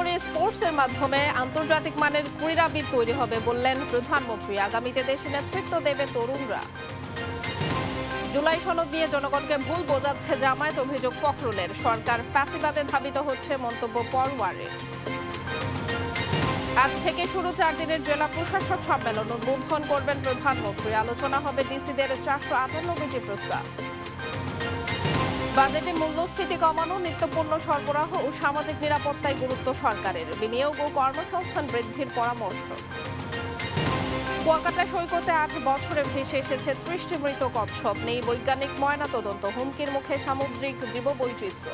করে স্পোর্টসের মাধ্যমে আন্তর্জাতিক মানের ক্রীড়াবিদ তৈরি হবে বললেন প্রধানমন্ত্রী। আগামীতে দেশে নেতৃত্ব দেবে তরুণরা। জুলাই সনদ নিয়ে জনগণকে ভুল বোঝাচ্ছে জামায়াত, অভিযোগ ফখরুলের। সরকার ফ্যাসিবাদে ধাবিত হচ্ছে, মন্তব্য পরওয়ারের। আজ থেকে শুরু 4 দিনের জেলা প্রশাসক সম্মেলন, উদ্বোধন করবেন প্রধানমন্ত্রী। আলোচনা হবে ডিসিদের 498টি প্রস্তাব। বাজেটে মূল্যস্ফীতি কমানো, নিত্যপণ্য সরবরাহ ও সামাজিক নিরাপত্তায় গুরুত্ব সরকারের। বিনিয়োগ ও কর্মসংস্থান বৃদ্ধির পরামর্শ। কুয়াকাটা সৈকতে 8 বছরে ভেসে এসেছে 30টি মৃত কচ্ছপ। নেই বৈজ্ঞানিক ময়নাতদন্ত, হুমকির মুখে সামুদ্রিক জীববৈচিত্র্য।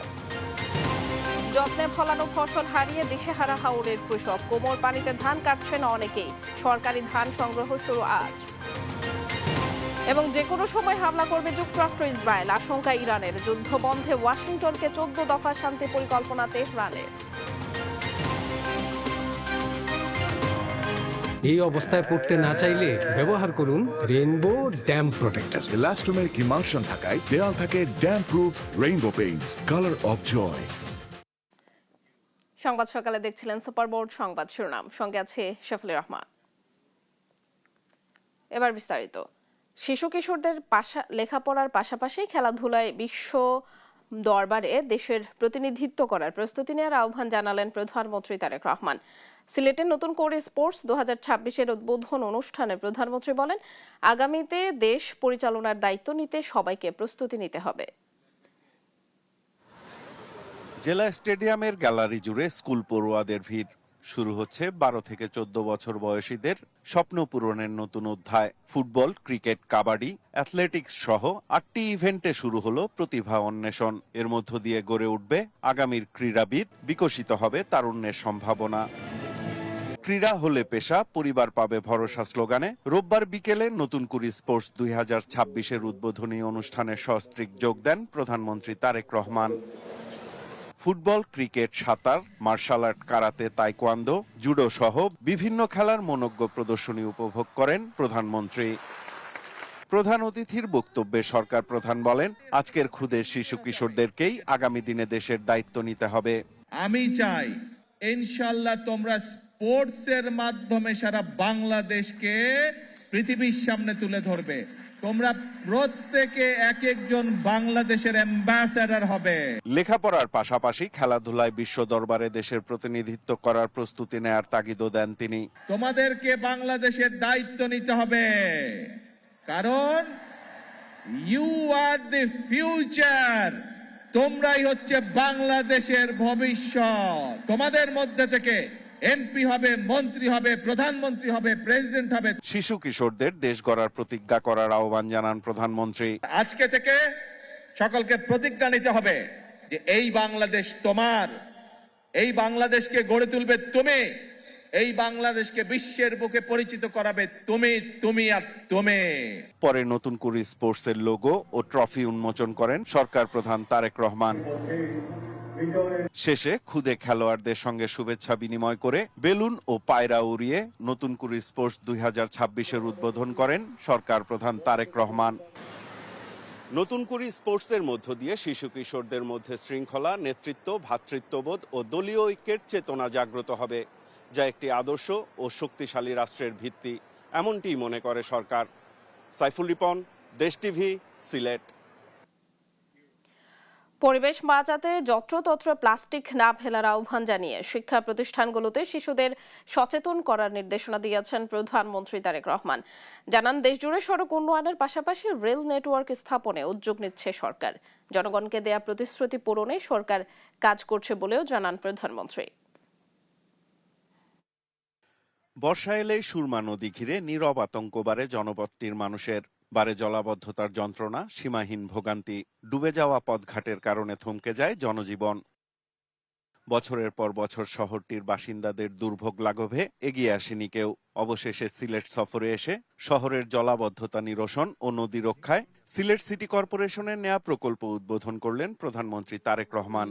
যত্নে ফলানো ফসল হারিয়ে দিশেহারা হাওরের কৃষক। কোমর পানিতে ধান কাটছেন অনেকেই। সরকারি ধান সংগ্রহ শুরু আজ। এবং যে কোনো সময় হামলা করবে যুক্তরাষ্ট্র ইসরায়েল, আশঙ্কা ইরানের। যুদ্ধ বন্ধে ওয়াশিংটনকে 14 দফা শান্তি পরিকল্পনা তেহরানের। এই অবস্থায় পড়তে না চাইলে ব্যবহার করুন Rainbow damp protector. Elastomeric emulsion থাকায় দেয়াল থাকে damp proof Rainbow paints, colour of joy. সংবাদ সকালে দেখছিলেন সুপার বোর্ড সংবাদ শিরোনাম, সঙ্গে আছে শফিউর রহমান। এবার বিস্তারিত। শিশু কিশোরদের লেখাপড়ার পাশাপাশি খেলাধুলায় বিশ্ব দরবারে দেশের প্রতিনিধিত্ব করার প্রস্তুতি নেওয়ার আহ্বান জানালেন প্রধানমন্ত্রী তারেক রহমান। সিলেটে নতুন করে স্পোর্টস 2026-এর উদ্বোধন অনুষ্ঠানে প্রধানমন্ত্রী বলেন, আগামীতে দেশ পরিচালনার দায়িত্ব নিতে সবাইকে প্রস্তুতি নিতে হবে। জেলা স্টেডিয়ামের গ্যালারি জুড়ে স্কুল পড়ুয়াদের ভিড়। শুরু হচ্ছে 12 থেকে 14 বছর বয়সীদের স্বপ্ন পূরণের নতুন অধ্যায়। ফুটবল, ক্রিকেট, কাবাডি, অ্যাথলেটিক্স সহ 8টি ইভেন্টে শুরু হলো প্রতিভা অন্বেষণ। এর মধ্য দিয়ে গড়ে উঠবে আগামীর ক্রীড়াবিদ, বিকশিত হবে তারুণ্যের সম্ভাবনা। ক্রীড়া হলে পেশা, পরিবার পাবে ভরসা স্লোগানে রোববার বিকেলে নতুন কুড়ি স্পোর্টস 2026-এর উদ্বোধনী অনুষ্ঠানে সস্ত্রীক যোগ দেন প্রধানমন্ত্রী তারেক রহমান। ফুটবল, ক্রিকেট, সাঁতার, martial art, karate, taekwondo, judo সহ বিভিন্ন খেলার মনোজ্ঞ প্রদর্শনী উপভোগ করেন প্রধানমন্ত্রী। প্রধান অতিথির বক্তব্যে সরকার প্রধান বলেন, আজকের ক্ষুদে শিশু কিশোরদেরকেই আগামী দিনে দেশের দায়িত্ব নিতে হবে। আমি চাই ইনশাআল্লাহ তোমরা স্পোর্টসের মাধ্যমে সারা বাংলাদেশকে পৃথিবীর সামনে তুলে ধরবে। তোমরা প্রত্যেকে এক একজন বাংলাদেশের অ্যাম্বাসেডর হবে। লেখাপড়ার পাশাপাশি খেলাধুলায় বিশ্ব দরবারে দেশের প্রতিনিধিত্ব করার প্রস্তুতি নেয়ার তাগিদও দেন তিনি। তোমাদেরকে বাংলাদেশের দায়িত্ব নিতে হবে, কারণ ইউ আর দ্য ফিউচার। তোমরাই হচ্ছে বাংলাদেশের ভবিষ্যৎ। তোমাদের মধ্যে থেকে এমপি হবে, মন্ত্রী হবে, প্রধানমন্ত্রী হবে, প্রেসিডেন্ট হবে। শিশু কিশোরদের দেশ গড়ার প্রতিজ্ঞা করার আহ্বান জানান প্রধানমন্ত্রী। আজকে থেকে সকলকে প্রতিজ্ঞা নিতে হবে যে এই বাংলাদেশ তোমার, এই বাংলাদেশকে গড়ে তুলবে তুমি, এই বাংলাদেশকে বিশ্বের বুকে পরিচিত করাবে তুমি, তুমি আর তুমি। পরে নতুন করে স্পোর্টসের লোগো ও ট্রফি উন্মোচন করেন সরকার প্রধান তারেক রহমান। শেষে ক্ষুদে খেলোয়াড়দের সঙ্গে শুভেচ্ছা বিনিময় করে বেলুন ও পায়রা উড়িয়ে নতুন করে স্পোর্টস 2026-এর উদ্বোধন করেন সরকার প্রধান তারেক রহমান। নতুন করে স্পোর্টসের মধ্য দিয়ে শিশু কিশোরদের মধ্যে শৃঙ্খলা, নেতৃত্ব, ভ্রাতৃত্ববোধ ও দলীয় ঐক্যের চেতনা জাগ্রত হবে, যা একটি আদর্শ ও শক্তিশালী রাষ্ট্রের ভিত্তি, এমনটিই মনে করে সরকার। সাইফুল রিপন, দেশ টিভি, সিলেট। পরিবেশ বাঁচাতে যত্রতত্র প্লাস্টিক না ফেলার আহ্বান জানিয়ে শিক্ষা প্রতিষ্ঠানগুলোতে শিশুদের সচেতন করার নির্দেশনা দিয়েছেন প্রধানমন্ত্রী তারেক রহমান। জানান, দেশজুড়ে সড়ক উন্নয়নের পাশাপাশি রেল নেটওয়ার্ক স্থাপনে উদ্যোগ নিচ্ছে সরকার। জনগণকে দেয়া প্রতিশ্রুতি পূরণে সরকার কাজ করছে বলেও জানান প্রধানমন্ত্রী। বর্ষা এলেই সুরমা নদী ঘিরে নীরব আতঙ্ক বাড়ে জনপদটির মানুষের। বাড়ে জলাবদ্ধতার যন্ত্রণা, সীমাহীন ভোগান্তি, ডুবে যাওয়া পথঘাটের কারণে থমকে যায় জনজীবন। বছরের পর বছর শহরটির বাসিন্দাদের দুর্ভোগ লাঘবে এগিয়ে আসেনি কেউ। অবশেষে সিলেট সফরে এসে শহরের জলাবদ্ধতা নিরসন ও নদী রক্ষায় সিলেট সিটি কর্পোরেশনের নেয়া প্রকল্প উদ্বোধন করলেন প্রধানমন্ত্রী তারেক রহমান।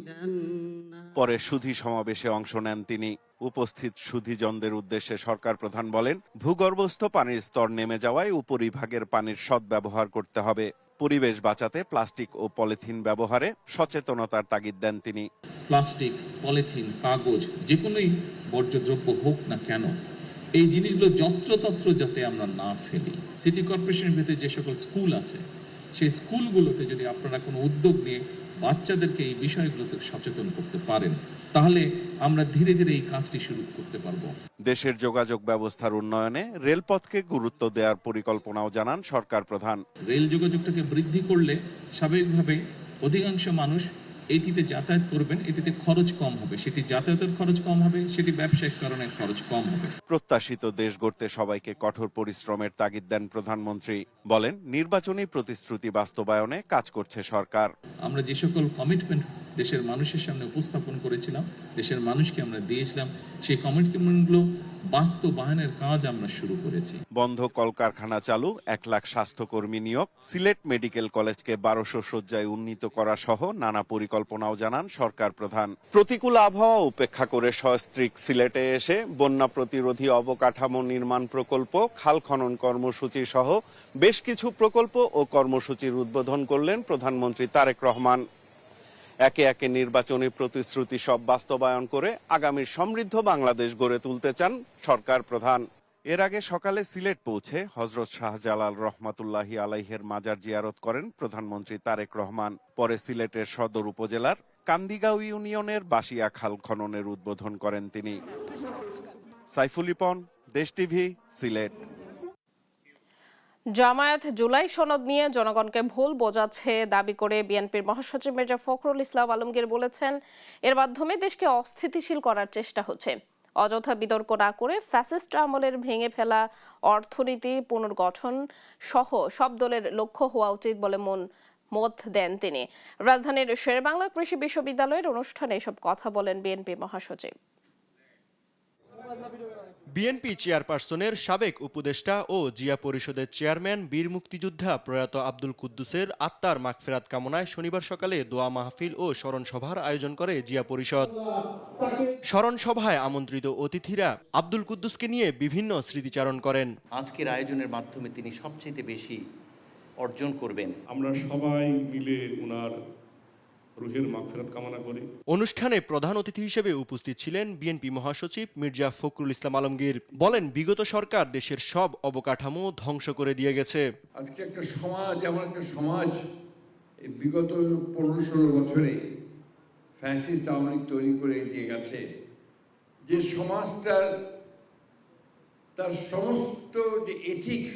পরে সুধী সমাবেশে অংশ নেন তিনি। উপস্থিত সুধীজনদের উদ্দেশ্যে সরকার প্রধান বলেন, ভূগর্ভস্থ পানির স্তর নেমে যাওয়ায় উপরিভাগের পানির সদ্ব্যবহার করতে হবে। পরিবেশ বাঁচাতে প্লাস্টিক ও পলিথিন ব্যবহারে সচেতনতার তাগিদ দেন তিনি। প্লাস্টিক, পলিথিন, কাগজ যে কোনোই বর্জ্যদ্রব্য হোক না কেন, এই জিনিসগুলো যত্রতত্র যাতে আমরা না ফেলি। সিটি কর্পোরেশনের ভিতরে যে সকল স্কুল আছে, সেই স্কুলগুলোতে যদি আপনারা কোনো উদ্যোগ নিয়ে বাচ্চাদেরকে এই বিষয়গুলোতে সচেতন করতে পারেন, তাহলে আমরা ধীরে ধীরে এই কাজটি শুরু করতে পারবো। দেশের যোগাযোগ ব্যবস্থার উন্নয়নে রেলপথকে গুরুত্ব দেওয়ার পরিকল্পনাও জানান সরকার প্রধান। রেল যোগাযোগটাকে বৃদ্ধি করলে স্বাভাবিকভাবে অধিকাংশ মানুষ এটিতে যাতায়াত করবেন, এটিতে খরচ কম হবে, সেটি যাতায়াতের খরচ কম হবে, সেটি ব্যবসায়িক কারণে খরচ কম হবে। প্রত্যাশিত দেশ গড়তে সবাইকে কঠোর পরিশ্রমের তাগিদ দেন প্রধানমন্ত্রী। বলেন, নির্বাচনী প্রতিশ্রুতি বাস্তবায়নে কাজ করছে সরকার। আমরা যে সকল কমিটমেন্ট দেশের মানুষের সামনে উপস্থাপন করেছিলাম, দেশের মানুষকে আমরা দিয়েছিলাম, সেই কমিটমেন্টগুলো বাস্তবায়নের কাজ আমরা শুরু করেছি। বন্ধ কলকারখানা চালু, 1 লাখ স্বাস্থ্যকর্মী নিয়োগ, সিলেট মেডিকেল কলেজকে 1200 শয্যায় উন্নীত করা সহ নানা পরিকল্পনাও জানান সরকার প্রধান। প্রতিকূল আবহাওয়া উপেক্ষা করে সস্ত্রীক সিলেটে এসে বন্যা প্রতিরোধী অবকাঠামো নির্মাণ প্রকল্প, খাল খনন কর্মসূচি সহ বেশ কিছু প্রকল্প ও কর্মসূচির উদ্বোধন করলেন প্রধানমন্ত্রী তারেক রহমান। একে একে নির্বাচনী প্রতিশ্রুতি সব বাস্তবায়ন করে আগামীর সমৃদ্ধ বাংলাদেশ গড়ে তুলতে চান সরকার প্রধান। এর আগে সকালে সিলেট পৌঁছে হযরত শাহজালাল রহমাতুল্লাহি আলাইহের মাজার জিয়ারত করেন প্রধানমন্ত্রী তারেক রহমান। পরে সিলেটের সদর উপজেলার কান্দিগাঁও ইউনিয়নের বাসিয়া খাল খননের উদ্বোধন করেন তিনি। সাইফুল রিপন, দেশ টিভি, সিলেট। জামায়াত জুলাই সনদ নিয়ে জনগণকে ভুল বোঝাচ্ছে দাবি করে বিএনপির মহাসচিব মির্জা ফখরুল ইসলাম আলমগীর বলেছেন, এর মাধ্যমে দেশকে অস্থিতিশীল করার চেষ্টা হচ্ছে। অযথা বিতর্ক না করে ফ্যাসিস্ট আমলের ভেঙে ফেলা অর্থনীতি পুনর্গঠন সহ সব দলের লক্ষ্য হওয়া উচিত বলে মত দেন তিনি। রাজধানীর শেরেবাংলা কৃষি বিশ্ববিদ্যালয়ের অনুষ্ঠানে এসব কথা বলেন বিএনপি মহাসচিব। বিএনপি চেয়ারপারসনের সাবেক উপদেষ্টা ও জিয়া পরিষদের চেয়ারম্যান বীর মুক্তিযোদ্ধা প্রয়াত আব্দুল কুদ্দুসের আত্মার মাগফিরাত কামনায় শনিবার সকালে দোয়া মাহফিল ও স্মরণ সভার আয়োজন করে জিয়া পরিষদ। স্মরণ সভায় আমন্ত্রিত অতিথিরা আব্দুল কুদ্দুসকে নিয়ে বিভিন্ন স্মৃতিচারণ করেন। আজকের আয়োজনের মাধ্যমে তিনি সবচেয়ে বেশি অর্জন করবেন। আমরা সবাই মিলে ওনার রুহের মাগফিরাত কামনা করি। অনুষ্ঠানে প্রধান অতিথি হিসেবে উপস্থিত ছিলেন বিএনপি মহাসচিব মির্জা ফখরুল ইসলাম আলমগীর। বলেন, বিগত সরকার দেশের সব অবকাঠামো ধ্বংস করে দিয়ে গেছে। আজকে একটা সমাজ, এমন একটা সমাজ বিগত 15-16 বছরে ফ্যাসিস্ট আওয়ামী লীগ তৈরি করে দিয়ে গেছে, যে সমাজটার তার সমস্ত যে এথিক্স,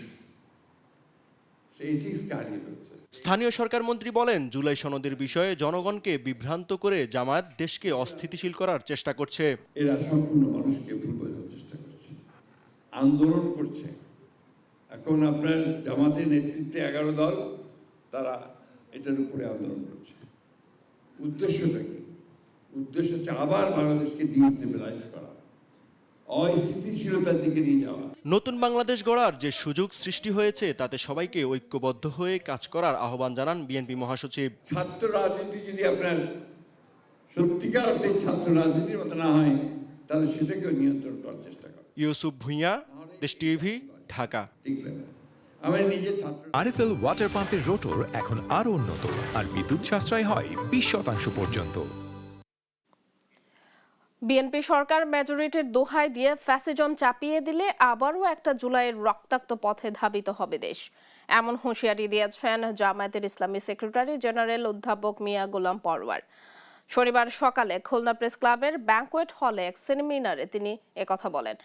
সেই এথিক্সকে হারিয়ে ফেলছে। স্থানীয় সরকার মন্ত্রী বলেন, জুলাই সনদের বিষয়ে জনগণকে বিভ্রান্ত করে জামায়াত দেশকে অস্থিতিশীল করার চেষ্টা করছে। এরা সম্পূর্ণ মানুষকে ভুল বোঝানোর চেষ্টা করছে, আন্দোলন করছে। এখন আপনার জামাতের নেতৃত্বে 11 দল, তারা এটার উপরে আন্দোলন করছে। উদ্দেশ্যটা কি? উদ্দেশ্য হচ্ছে আবার বাংলাদেশকে ডিস্টেবিলাইজ করা, অস্থিতিশীলতার দিকে নিয়ে যাওয়া। নতুন বাংলাদেশ গড়ার যে সুযোগ সৃষ্টি হয়েছে তাতে সবাইকে ঐক্যবদ্ধ হয়ে কাজ করার আহ্বান জানান বিএনপি মহাসচিব। ছাত্র রাজনীতি যদি আপনার সত্যিকার অর্থে ছাত্র রাজনীতির মতো না হয়, তাহলে সেটাকেও নিয়ন্ত্রণ করার চেষ্টা করে। ইউসুফ ভুঁইয়া, দেশ টিভি, ঢাকা। আমার নিজের ছাত্র আরএফএল ওয়াটার পাম্পের রোটর এখন আরো উন্নত আর বিদ্যুৎ সাশ্রয় হয় 20% পর্যন্ত। বিএনপি সরকার মেজরিটির দোহাই দিয়ে ফ্যাসিজম চাপিয়ে দিলে আবারও একটা জুলাইয়ের রক্তাক্ত পথে ধাবিত হবে দেশ, এমন হুঁশিয়ারি দিয়েছেন জামায়াতের ইসলামী সেক্রেটারি জেনারেল অধ্যাপক মিয়া গোলাম পরওয়ার। শনিবার সকালে খুলনা প্রেস ক্লাবের ব্যাংকোয়েট হলে এক সেমিনারে তিনি একথা বলেন,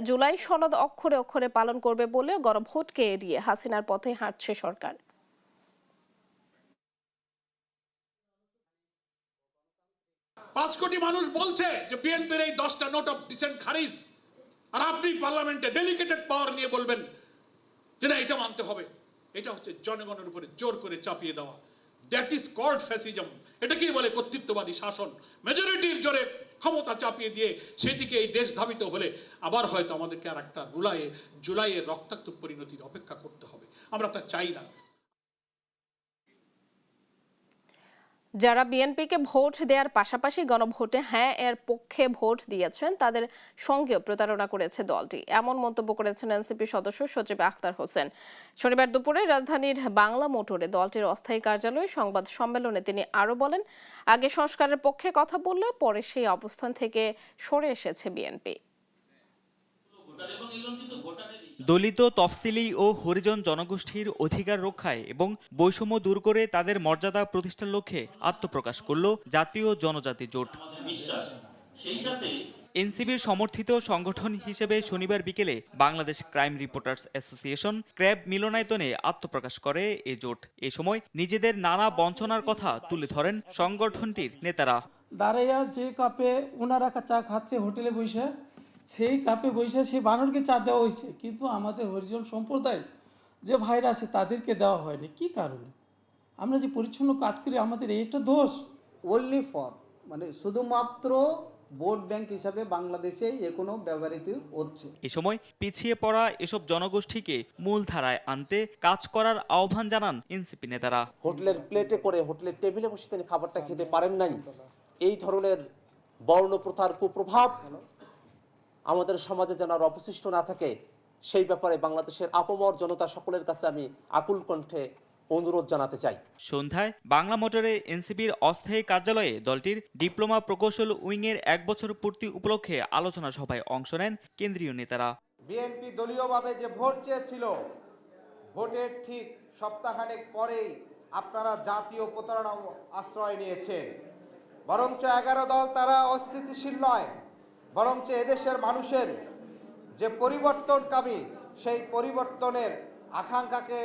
জুলাই সনদ অক্ষরে অক্ষরে পালন করবে বলে গণভোটকে এড়িয়ে হাসিনার পথে হাঁটছে সরকার। 5 কোটি মানুষ বলছে যে বিএনপির এই 10টা নোট অফ ডিসেন্ট খারিজ, আর আপনি পার্লামেন্টে ডেলিগেটেড পাওয়ার নিয়ে বলবেন যে না এটা মানতে হবে। এটা হচ্ছে জনগণের উপরে জোর করে চাপিয়ে দেওয়া। That is called fascism. এটাকেই বলে কর্তৃত্ববাদী শাসন। মেজরিটির জোরে ক্ষমতা চাপিয়ে দিয়ে সেদিকে এই দেশ ধাবিত হলে আবার হয়তো আমাদেরকে আর একটা জুলাইয়ের রক্তাক্ত পরিণতির অপেক্ষা করতে হবে। আমরা তা চাই না। যারা বিএনপিকে ভোট দেওয়ার পাশাপাশি গণভোটে হ্যাঁ এর পক্ষে ভোট দিয়েছেন তাদের সঙ্গেও প্রতারণা করেছে দলটি, এমন মন্তব্য করেছেন এনসিপি সদস্য সচিব আখতার হোসেন। শনিবার দুপুরে রাজধানীর বাংলা মোটরে দলটির অস্থায়ী কার্যালয়ে সংবাদ সম্মেলনে তিনি আরও বলেন, আগে সংস্কারের পক্ষে কথা বললেও পরে সেই অবস্থান থেকে সরে এসেছে বিএনপি। দলিত, তফসিলি ও হরিজন জনগোষ্ঠীর অধিকার রক্ষায় এবং বৈষম্য দূর করে তাদের মর্যাদা প্রতিষ্ঠার লক্ষ্যে আত্মপ্রকাশ করল জাতীয় জনজাতি জোট। এনসিপির সমর্থিত সংগঠন হিসেবে শনিবার বিকেলে Bangladesh crime reporters association crab মিলনায়তনে আত্মপ্রকাশ করে এ জোট। এ সময় নিজেদের নানা বঞ্চনার কথা তুলে ধরেন সংগঠনটির নেতারা। দাঁড়াইয়া যে কাপে ওনারা চা খাচ্ছে হোটেলে বসে, সেই কাপে বসে সেই বানরকে চা দেওয়া হয়েছে, কিন্তু আমাদের হরিজন সম্প্রদায় যে ভাইরা আছে তাদেরকে দেওয়া হয়নি। কি কারণে? আমরা যে পরিচ্ছন্ন কাজ করি, আমাদের এই একটা দোষ। ওনলি ফর মানে শুধুমাত্র ভোট ব্যাংক হিসাবে বাংলাদেশে কোনো ব্যবহৃত হচ্ছে। এ সময় পিছিয়ে পড়া এসব জনগোষ্ঠীকে মূল ধারায় আনতে কাজ করার আহ্বান জানান এনসিপি নেতারা। হোটেলের প্লেটে করে হোটেলের টেবিলে বসে তিনি খাবারটা খেতে পারেন নাই, এই ধরনের বর্ণ প্রথার কুপ্রভাব আমাদের সমাজে যেন আর অবশিষ্ট না থাকে, সেই ব্যাপারে বাংলাদেশের আপামর জনতা সকলের কাছে আমি আকুল কণ্ঠে অনুরোধ জানাতে চাই। সন্ধ্যায় বাংলা মোটরে এনসিপির অস্থায়ী কার্যালয়ে দলটির ডিপ্লোমা প্রকৌশল উইংয়ের 1 বছর পূর্তি উপলক্ষে আলোচনা সভায় অংশ নেন কেন্দ্রীয় নেতারা। বিএনপি দলীয়ভাবে যে ভোট চেয়েছিল, ভোটের ঠিক সপ্তাহখানেক পরেই আপনারা জাতীয় প্রতারণা আশ্রয় নিয়েছেন। বরঞ্চ 11 দল তারা অস্থিতিশীল নয়, বরঞ্চ এদেশের মানুষের যে পরিবর্তনকামী, সেই পরিবর্তনের আকাঙ্ক্ষাকে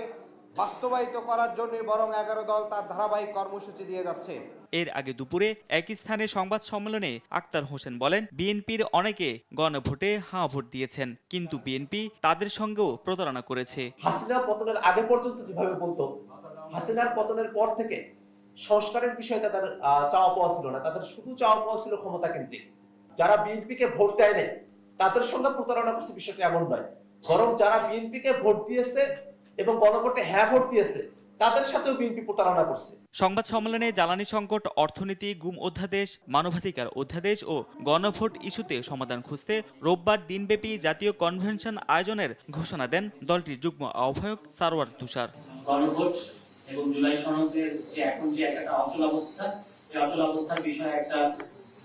বাস্তবায়িত করার জন্য বরং 11 দল তার ধারাবাহিক কর্মসূচি দিয়ে যাচ্ছে। এর আগে দুপুরে একই স্থানে সংবাদ সম্মেলনে আখতার হোসেন বলেন, বিএনপির অনেকে গণভোটে হাঁ ভোট দিয়েছেন, কিন্তু বিএনপি তাদের সঙ্গেও প্রতারণা করেছে। হাসিনা পতনের আগে পর্যন্ত যেভাবে বলতো, হাসিনার পতনের পর থেকে সংস্কারের বিষয়ে তাদের চাওয়া পাওয়া ছিল না, তাদের শুধু চাওয়া পাওয়া ছিল ক্ষমতা কেন্দ্রিক। যারা বিএনপিকে ভোট দেয় নাই তাদের সঙ্গে প্রতারণা করছে, বিষয়টা এমন নয়, বরং যারা বিএনপিকে ভোট দিয়েছে এবং গণভোটে হ্যাঁ ভোট দিয়েছে তাদের সাথেও বিএনপি প্রতারণা করছে। সংবাদ সম্মেলনে জ্বালানি সংকট, অর্থনীতি, গুম অধ্যাদেশ, মানবাধিকার অধ্যাদেশ ও গণভোট ইস্যুতে সমাধান খুঁজতে রোববার দিনব্যাপী জাতীয় কনভেনশন আয়োজনের ঘোষণা দেন দলটির যুগ্ম আহ্বায়ক সারওয়ার তুষার। গণভোট এবং জুলাই সনদের যে এখন যে একটা অচল অবস্থা, এই অচল অবস্থার বিষয়ে একটা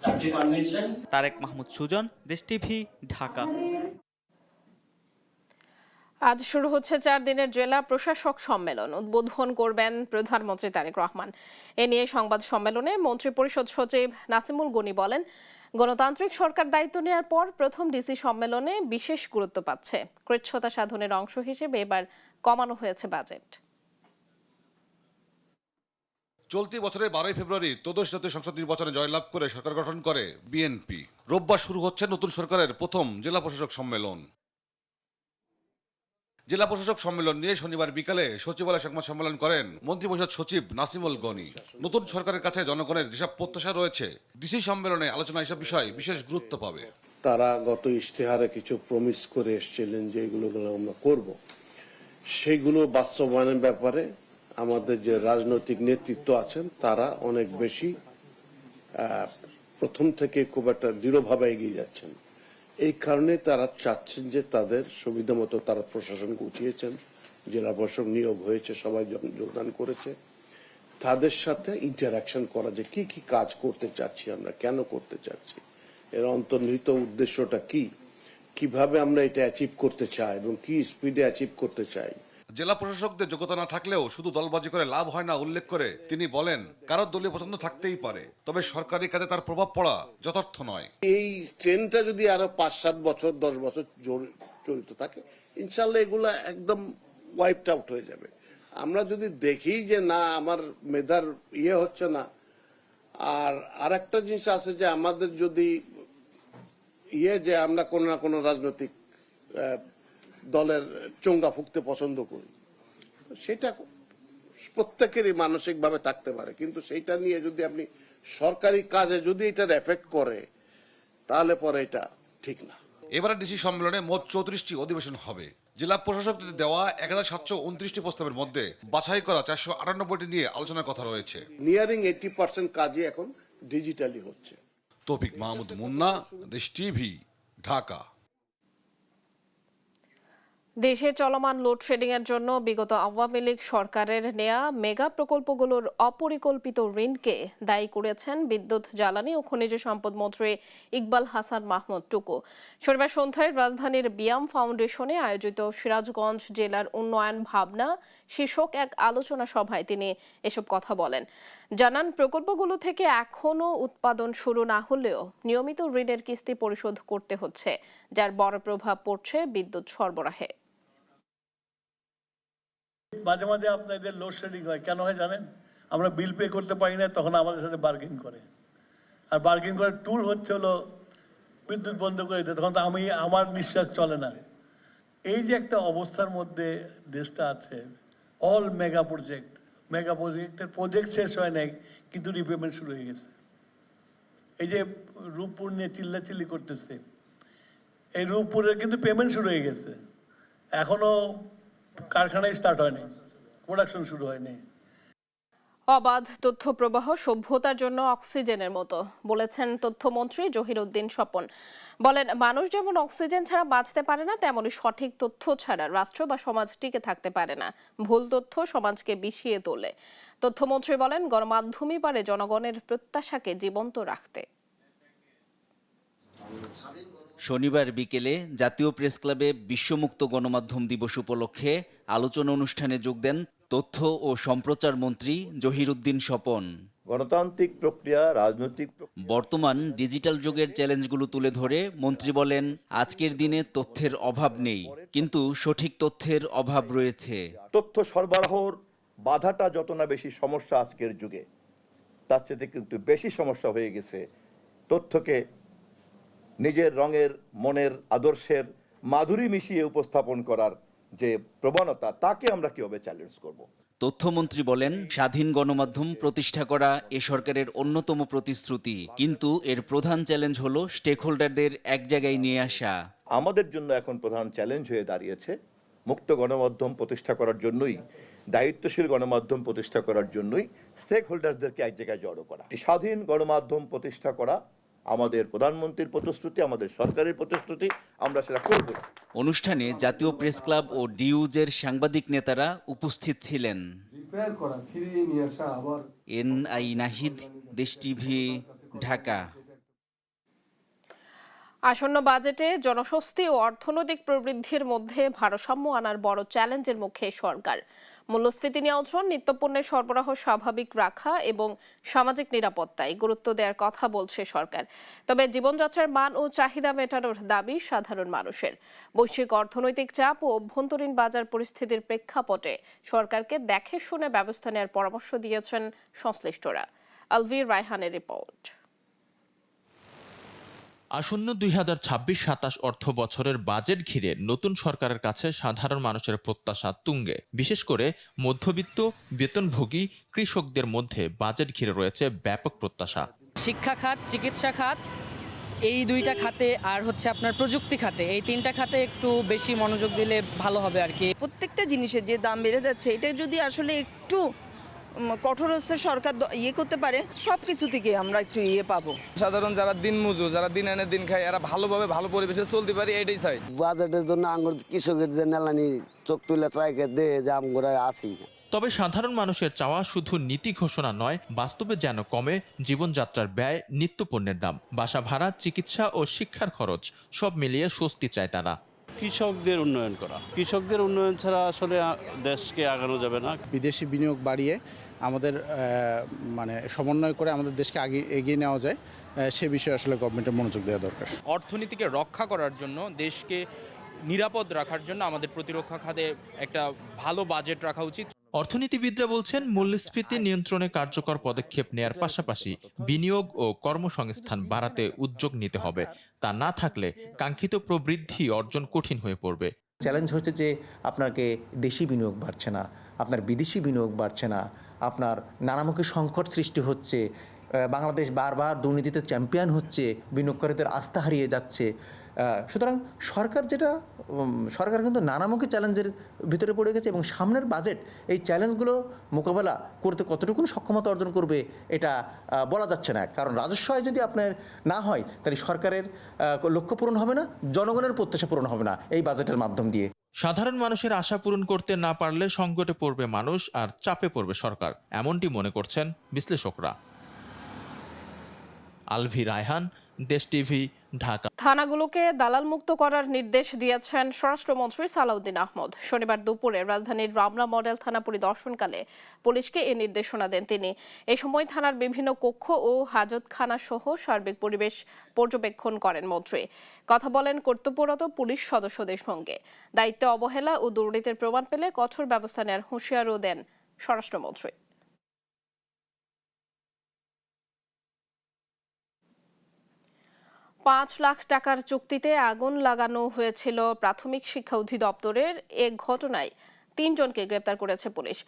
জাতীয় কনভেনশন। তারেক মাহমুদ সুজন, দেশ টিভি, ঢাকা। আজ শুরু হচ্ছে 4 দিনের জেলা প্রশাসক সম্মেলন, উদ্বোধন করবেন প্রধানমন্ত্রী তারেক রহমান। এ নিয়ে সংবাদ সম্মেলনে মন্ত্রিপরিষদ সচিব নাসিমুল গনি বলেন, গণতান্ত্রিক সরকার দায়িত্ব নেওয়ার পর প্রথম ডিসি সম্মেলনে বিশেষ গুরুত্ব পাচ্ছে। কৃচ্ছ্রতা সাধনের অংশ হিসেবে এবার কমানো হয়েছে বাজেট। চলতি বছরের 12 ফেব্রুয়ারি ত্রয়োদশ জাতীয় সংসদ নির্বাচনে জয়লাভ করে সরকার গঠন করে বিএনপি। রোববার শুরু হচ্ছে নতুন সরকারের প্রথম জেলা প্রশাসক সম্মেলন। জেলা প্রশাসক সম্মেলন নিয়ে শনিবার বিকালে সচিবালয়ে সংবাদ সম্মেলন করেন মন্ত্রিপরিষদ সচিব নাসিমুল গনি। নতুন সরকারের কাছে জনগণের যেসব প্রত্যাশা রয়েছে, ডিসি সম্মেলনে আলোচনা এসব বিষয় বিশেষ গুরুত্ব পাবে। তারা গত ইশতেহারে কিছু প্রমিস করে এসেছিলেন যে এগুলো আমরা করব, সেইগুলো বাস্তবায়নের ব্যাপারে আমাদের যে রাজনৈতিক নেতৃত্ব আছেন তারা অনেক বেশি প্রথম থেকে খুব একটা দৃঢ়ভাবে এগিয়ে যাচ্ছেন। এই কারণে তারা চাচ্ছেন যে তাদের সুবিধা মতো তারা প্রশাসন গুছিয়েছেন, জেলা প্রশাসক নিয়োগ হয়েছে, সবাই যোগদান করেছে, তাদের সাথে ইন্টারাকশন করা, যে কি কি কাজ করতে চাচ্ছি আমরা, কেন করতে চাচ্ছি, এর অন্তর্নিহিত উদ্দেশ্যটা কি, কিভাবে আমরা এটা অ্যাচিভ করতে চাই এবং কি স্পিডে অ্যাচিভ করতে চাই। জেলা প্রশাসকদের যোগ্যতা না থাকলেও শুধু দলবাজি করে লাভ হয় না উল্লেখ করে তিনি বলেন, কারোর দলীয় পছন্দ থাকতেই পারে, তবে সরকারি কাজে তার প্রভাব পড়া যথার্থ নয়। এই ট্রেনটা যদি আরো 5-7 বছর 10 বছর চলতে থাকে, ইনশাল্লাহ এগুলা একদম ওয়াইপড আউট হয়ে যাবে। আমরা যদি দেখি যে না আমার মেধার হচ্ছে না, আর আরেকটা জিনিস আছে যে আমাদের যদি যে আমরা কোনো না কোনো রাজনৈতিক দলের চোঙ্গা ফুঁকতে পছন্দ করি, সেটা প্রত্যেকেরই মানসিকভাবে থাকতে পারে, কিন্তু সেইটা নিয়ে যদি আপনি সরকারি কাজে যদি এটার এফেক্ট করে তাহলে পরে এটা ঠিক না। এবারে ডিসি সম্মেলনে মোট 34টি অধিবেশন হবে, জেলা প্রশাসকদের দেওয়া 1729টি প্রস্তাবের মধ্যে বাছাই করা 498টি নিয়ে আলোচনার কথা রয়েছে। নিয়ারিং 80% কাজই এখন ডিজিটালি হচ্ছে। তৌফিক মাহমুদ মুন্না, দেশ টিভি, ঢাকা। দেশে চলমান লোডশেডিং এর জন্য বিগত আওয়ামী লীগ সরকারের নেয়া মেগা প্রকল্পগুলোর অপরিকল্পিত ঋণকে দায়ী করেছেন বিদ্যুৎ, জ্বালানি ও খনিজ সম্পদ মন্ত্রী ইকবাল হাসান মাহমুদ টুকু। শনিবার সন্ধ্যায় রাজধানীর বিয়াম ফাউন্ডেশনে আয়োজিত সিরাজগঞ্জ জেলার উন্নয়ন ভাবনা শীর্ষক এক আলোচনা সভায় তিনি এসব কথা বলেন। জানান, প্রকল্পগুলো থেকে এখনও উৎপাদন শুরু না হলেও নিয়মিত ঋণের কিস্তি পরিশোধ করতে হচ্ছে, যার বড় প্রভাব পড়ছে বিদ্যুৎ সরবরাহে। মাঝে মাঝে আপনাদের লোডশেডিং হয়, কেন হয় জানেন? আমরা বিল পে করতে পারি না, তখন আমাদের সাথে বার্গেন করে, আর বার্গেন করার টুল হচ্ছে হলো বিদ্যুৎ বন্ধ করে দিতে, তখন তো আমার নিঃশ্বাস চলে না। এই যে একটা অবস্থার মধ্যে দেশটা আছে, অল মেগা প্রজেক্টের প্রজেক্ট শেষ হয় নাই, কিন্তু রিপেমেন্ট শুরু হয়ে গেছে। এই যে রূপপুর নিয়ে চিল্লাচিল্লি করতেছে, এই রূপপুরের কিন্তু পেমেন্ট শুরু হয়ে গেছে, এখনো কারখানায় স্টার্ট হয়নি, প্রোডাকশন শুরু হয়নি। অবাধ তথ্য প্রবাহ সভ্যতার জন্য অক্সিজেনের মতো বলেছেন তথ্যমন্ত্রী জহিরুদ্দিন স্বপন। বলেন, মানুষ যেমন অক্সিজেন ছাড়া বাঁচতে পারে না, তেমনি সঠিক তথ্য ছাড়া রাষ্ট্র বা সমাজ টিকে থাকতে পারে না। ভুল তথ্য সমাজকে বিষিয়ে তোলে। তথ্যমন্ত্রী বলেন, গণমাধ্যমই পারে জনগণের প্রত্যাশাকে জীবন্ত রাখতে। শনিবার বিকেলে জাতীয় প্রেস ক্লাবে বিশ্বমুক্ত গণমাধ্যম দিবস উপলক্ষে আলোচনা অনুষ্ঠানে যোগ দেন তথ্য ও সম্প্রচার মন্ত্রী জহিরুদ্দিন স্বপন। গণতান্ত্রিক প্রক্রিয়া, রাজনৈতিক বর্তমান ডিজিটাল যুগের চ্যালেঞ্জগুলো তুলে ধরে মন্ত্রী বলেন, আজকের দিনে তথ্যের অভাব নেই, কিন্তু সঠিক তথ্যের অভাব রয়েছে। তথ্য সরবরাহর বাধাটা যত না বেশি সমস্যা আজকের যুগে, তার চেয়ে কিন্তু বেশি সমস্যা হয়ে গেছে তথ্যকে নিজের রঙের, মনের, আদর্শের মাধুরী মিশিয়ে উপস্থাপন করার যে প্রবণতা, তাকে আমরা কিভাবে চ্যালেঞ্জ করব। তথ্যমন্ত্রী বলেন, স্বাধীন গণমাধ্যম প্রতিষ্ঠা করা এ সরকারের অন্যতম প্রতিশ্রুতি, কিন্তু এর প্রধান চ্যালেঞ্জ হলো স্টেক হোল্ডারদের এক জায়গায় নিয়ে আসা। আমাদের জন্য এখন প্রধান চ্যালেঞ্জ হয়ে দাঁড়িয়েছে মুক্ত গণমাধ্যম প্রতিষ্ঠা করার জন্যই, দায়িত্বশীল গণমাধ্যম প্রতিষ্ঠা করার জন্যই স্টেক হোল্ডারদেরকে এক জায়গায় জড়ো করা। স্বাধীন গণমাধ্যম প্রতিষ্ঠা করা আমাদের প্রধানমন্ত্রীর প্রতিশ্রুতি, আমাদের সরকারের প্রতিশ্রুতি, আমরা সেটা করব। অনুষ্ঠানে জাতীয় প্রেস ক্লাব ও ডিউজের সাংবাদিক নেতারা উপস্থিত ছিলেন। NI নাহিদ, দেশ টিভি, ঢাকা। আসন্ন বাজেটে জনস্বস্তি ও অর্থনৈতিক প্রবৃদ্ধির মধ্যে ভারসাম্য আনার বড় চ্যালেঞ্জের মুখে সরকার। মূল্যস্ফীতি নিয়ন্ত্রণ, নিত্যপণ্যের সরবরাহ স্বাভাবিক রাখা এবং সামাজিক নিরাপত্তায় গুরুত্ব দেওয়ার কথা বলছে সরকার। তবে জীবনযাত্রার মান ও চাহিদা মেটানোর দাবি সাধারণ মানুষের। বৈশ্বিক অর্থনৈতিক চাপ ও অভ্যন্তরীণ বাজার পরিস্থিতির প্রেক্ষাপটে সরকারকে দেখে শুনে ব্যবস্থা নেওয়ার পরামর্শ দিয়েছেন সংশ্লিষ্টরা। আলভির রায়হানের রিপোর্ট। আসন্ন 2026-27 অর্থ বছরের বাজেট ঘিরে নতুন সরকারের কাছে সাধারণ মানুষের প্রত্যাশা তুঙ্গে। বিশেষ করে মধ্যবিত্ত, বেতনভোগী কৃষকদের মধ্যে বাজেট ঘিরে রয়েছে ব্যাপক প্রত্যাশা। শিক্ষা খাত, চিকিৎসা খাত, এই দুইটা খাতে আর হচ্ছে আপনার প্রযুক্তি খাতে, এই তিনটা খাতে একটু বেশি মনোযোগ দিলে ভালো হবে আর কি। প্রত্যেকটা জিনিসের যে দাম বেড়ে যাচ্ছে, এটা যদি আসলে একটু কঠোর হচ্ছে সরকার করতে পারে, সব কিছু থেকে আমরা একটু পাবো। সাধারণ যারা দিন মজুর, যারা দিন এনে দিন খায়, এরা ভালোভাবে ভালো পরিবেশে চলতে পারে, এটাই চাই। বাজেটের জন্য আঙ্গুর কৃষকের যে নেলানি চোখ তুলে চাইকে দে যে আমরা আসি। তবে সাধারণ মানুষের চাওয়া শুধু নীতি ঘোষণা নয়, বাস্তবে যেন কমে জীবনযাত্রার ব্যয়, নিত্যপণ্যের দাম, বাসা ভাড়া, চিকিৎসা ও শিক্ষার খরচ সব মিলিয়ে স্বস্তি চায় তারা। কৃষকদের উন্নয়ন করা, কৃষকদের উন্নয়ন ছাড়া আসলে দেশকে আগানো যাবে না। বিদেশি বিনিয়োগ বাড়িয়ে আমাদের সমন্বয় করে আমাদের দেশকে আগে এগিয়ে নেওয়া যায়, সে বিষয়ে আসলে গভর্নমেন্টের মনোযোগ দেওয়া দরকার। অর্থনীতিকে রক্ষা করার জন্য, দেশকে নিরাপদ রাখার জন্য আমাদের প্রতিরক্ষা খাতে একটা ভালো বাজেট রাখা উচিত। অর্থনীতিবিদরা বলছেন, মূল্যস্ফীতি নিয়ন্ত্রণে কার্যকর পদক্ষেপ নেয়ার পাশাপাশি বিনিয়োগ ও কর্মসংস্থান বাড়াতে উদ্যোগ নিতে হবে। তা না থাকলে কাঙ্ক্ষিত প্রবৃদ্ধি অর্জন কঠিন হয়ে পড়বে। চ্যালেঞ্জ হচ্ছে যে আপনাকে দেশি বিনিয়োগ বাড়ছে না, আপনার বিদেশি বিনিয়োগ বাড়ছে না, আপনার নানামুখী সংকট সৃষ্টি হচ্ছে, বাংলাদেশ বারবার দুর্নীতিতে চ্যাম্পিয়ন হচ্ছে, বিনিয়োগকারীদের আস্থা হারিয়ে যাচ্ছে। সুতরাং সরকার কিন্তু নানামুখী চ্যালেঞ্জের ভিতরে পড়ে গেছে এবং সামনের বাজেট এই চ্যালেঞ্জগুলো মোকাবেলা করতে কতটুকু সক্ষমতা অর্জন করবে এটা বলা যাচ্ছে না। কারণ রাজস্ব আয় যদি আপনার না হয় তাহলে সরকারের লক্ষ্য পূরণ হবে না, জনগণের প্রত্যাশা পূরণ হবে না এই বাজেটের মাধ্যম দিয়ে। সাধারণ মানুষের আশা পূরণ করতে না পারলে সংকটে পড়বে মানুষ আর চাপে পড়বে সরকার, এমনটি মনে করছেন বিশ্লেষকরা। আলভি রায়হান, দেশ টিভি, ঢাকা। থানাগুলোকে দালাল মুক্ত করার নির্দেশ দিয়েছেন স্বরাষ্ট্রমন্ত্রী সালাউদ্দিন আহমদ। শনিবার দুপুরে রাজধানীর রমনা মডেল থানা পরিদর্শনকালে পুলিশকে এই নির্দেশনা দেন তিনি। এ সময় থানার বিভিন্ন কক্ষ ও হাজতখানা সহ সার্বিক পরিবেশ পর্যবেক্ষণ করেন মন্ত্রী। কথা বলেন কর্তব্যরত পুলিশ সদস্যদের সঙ্গে। দায়িত্বে অবহেলা ও দুর্নীতির প্রমাণ পেলে কঠোর ব্যবস্থা নেওয়ার হুঁশিয়ারও দেন স্বরাষ্ট্রমন্ত্রী। 5 লাখ টাকার চুক্তিতে আগুন লাগানো হয়েছিল প্রাথমিক শিক্ষা অধিদপ্তরের এক ঘটনায় 3 জনকে গ্রেপ্তার করেছে পুলিশ।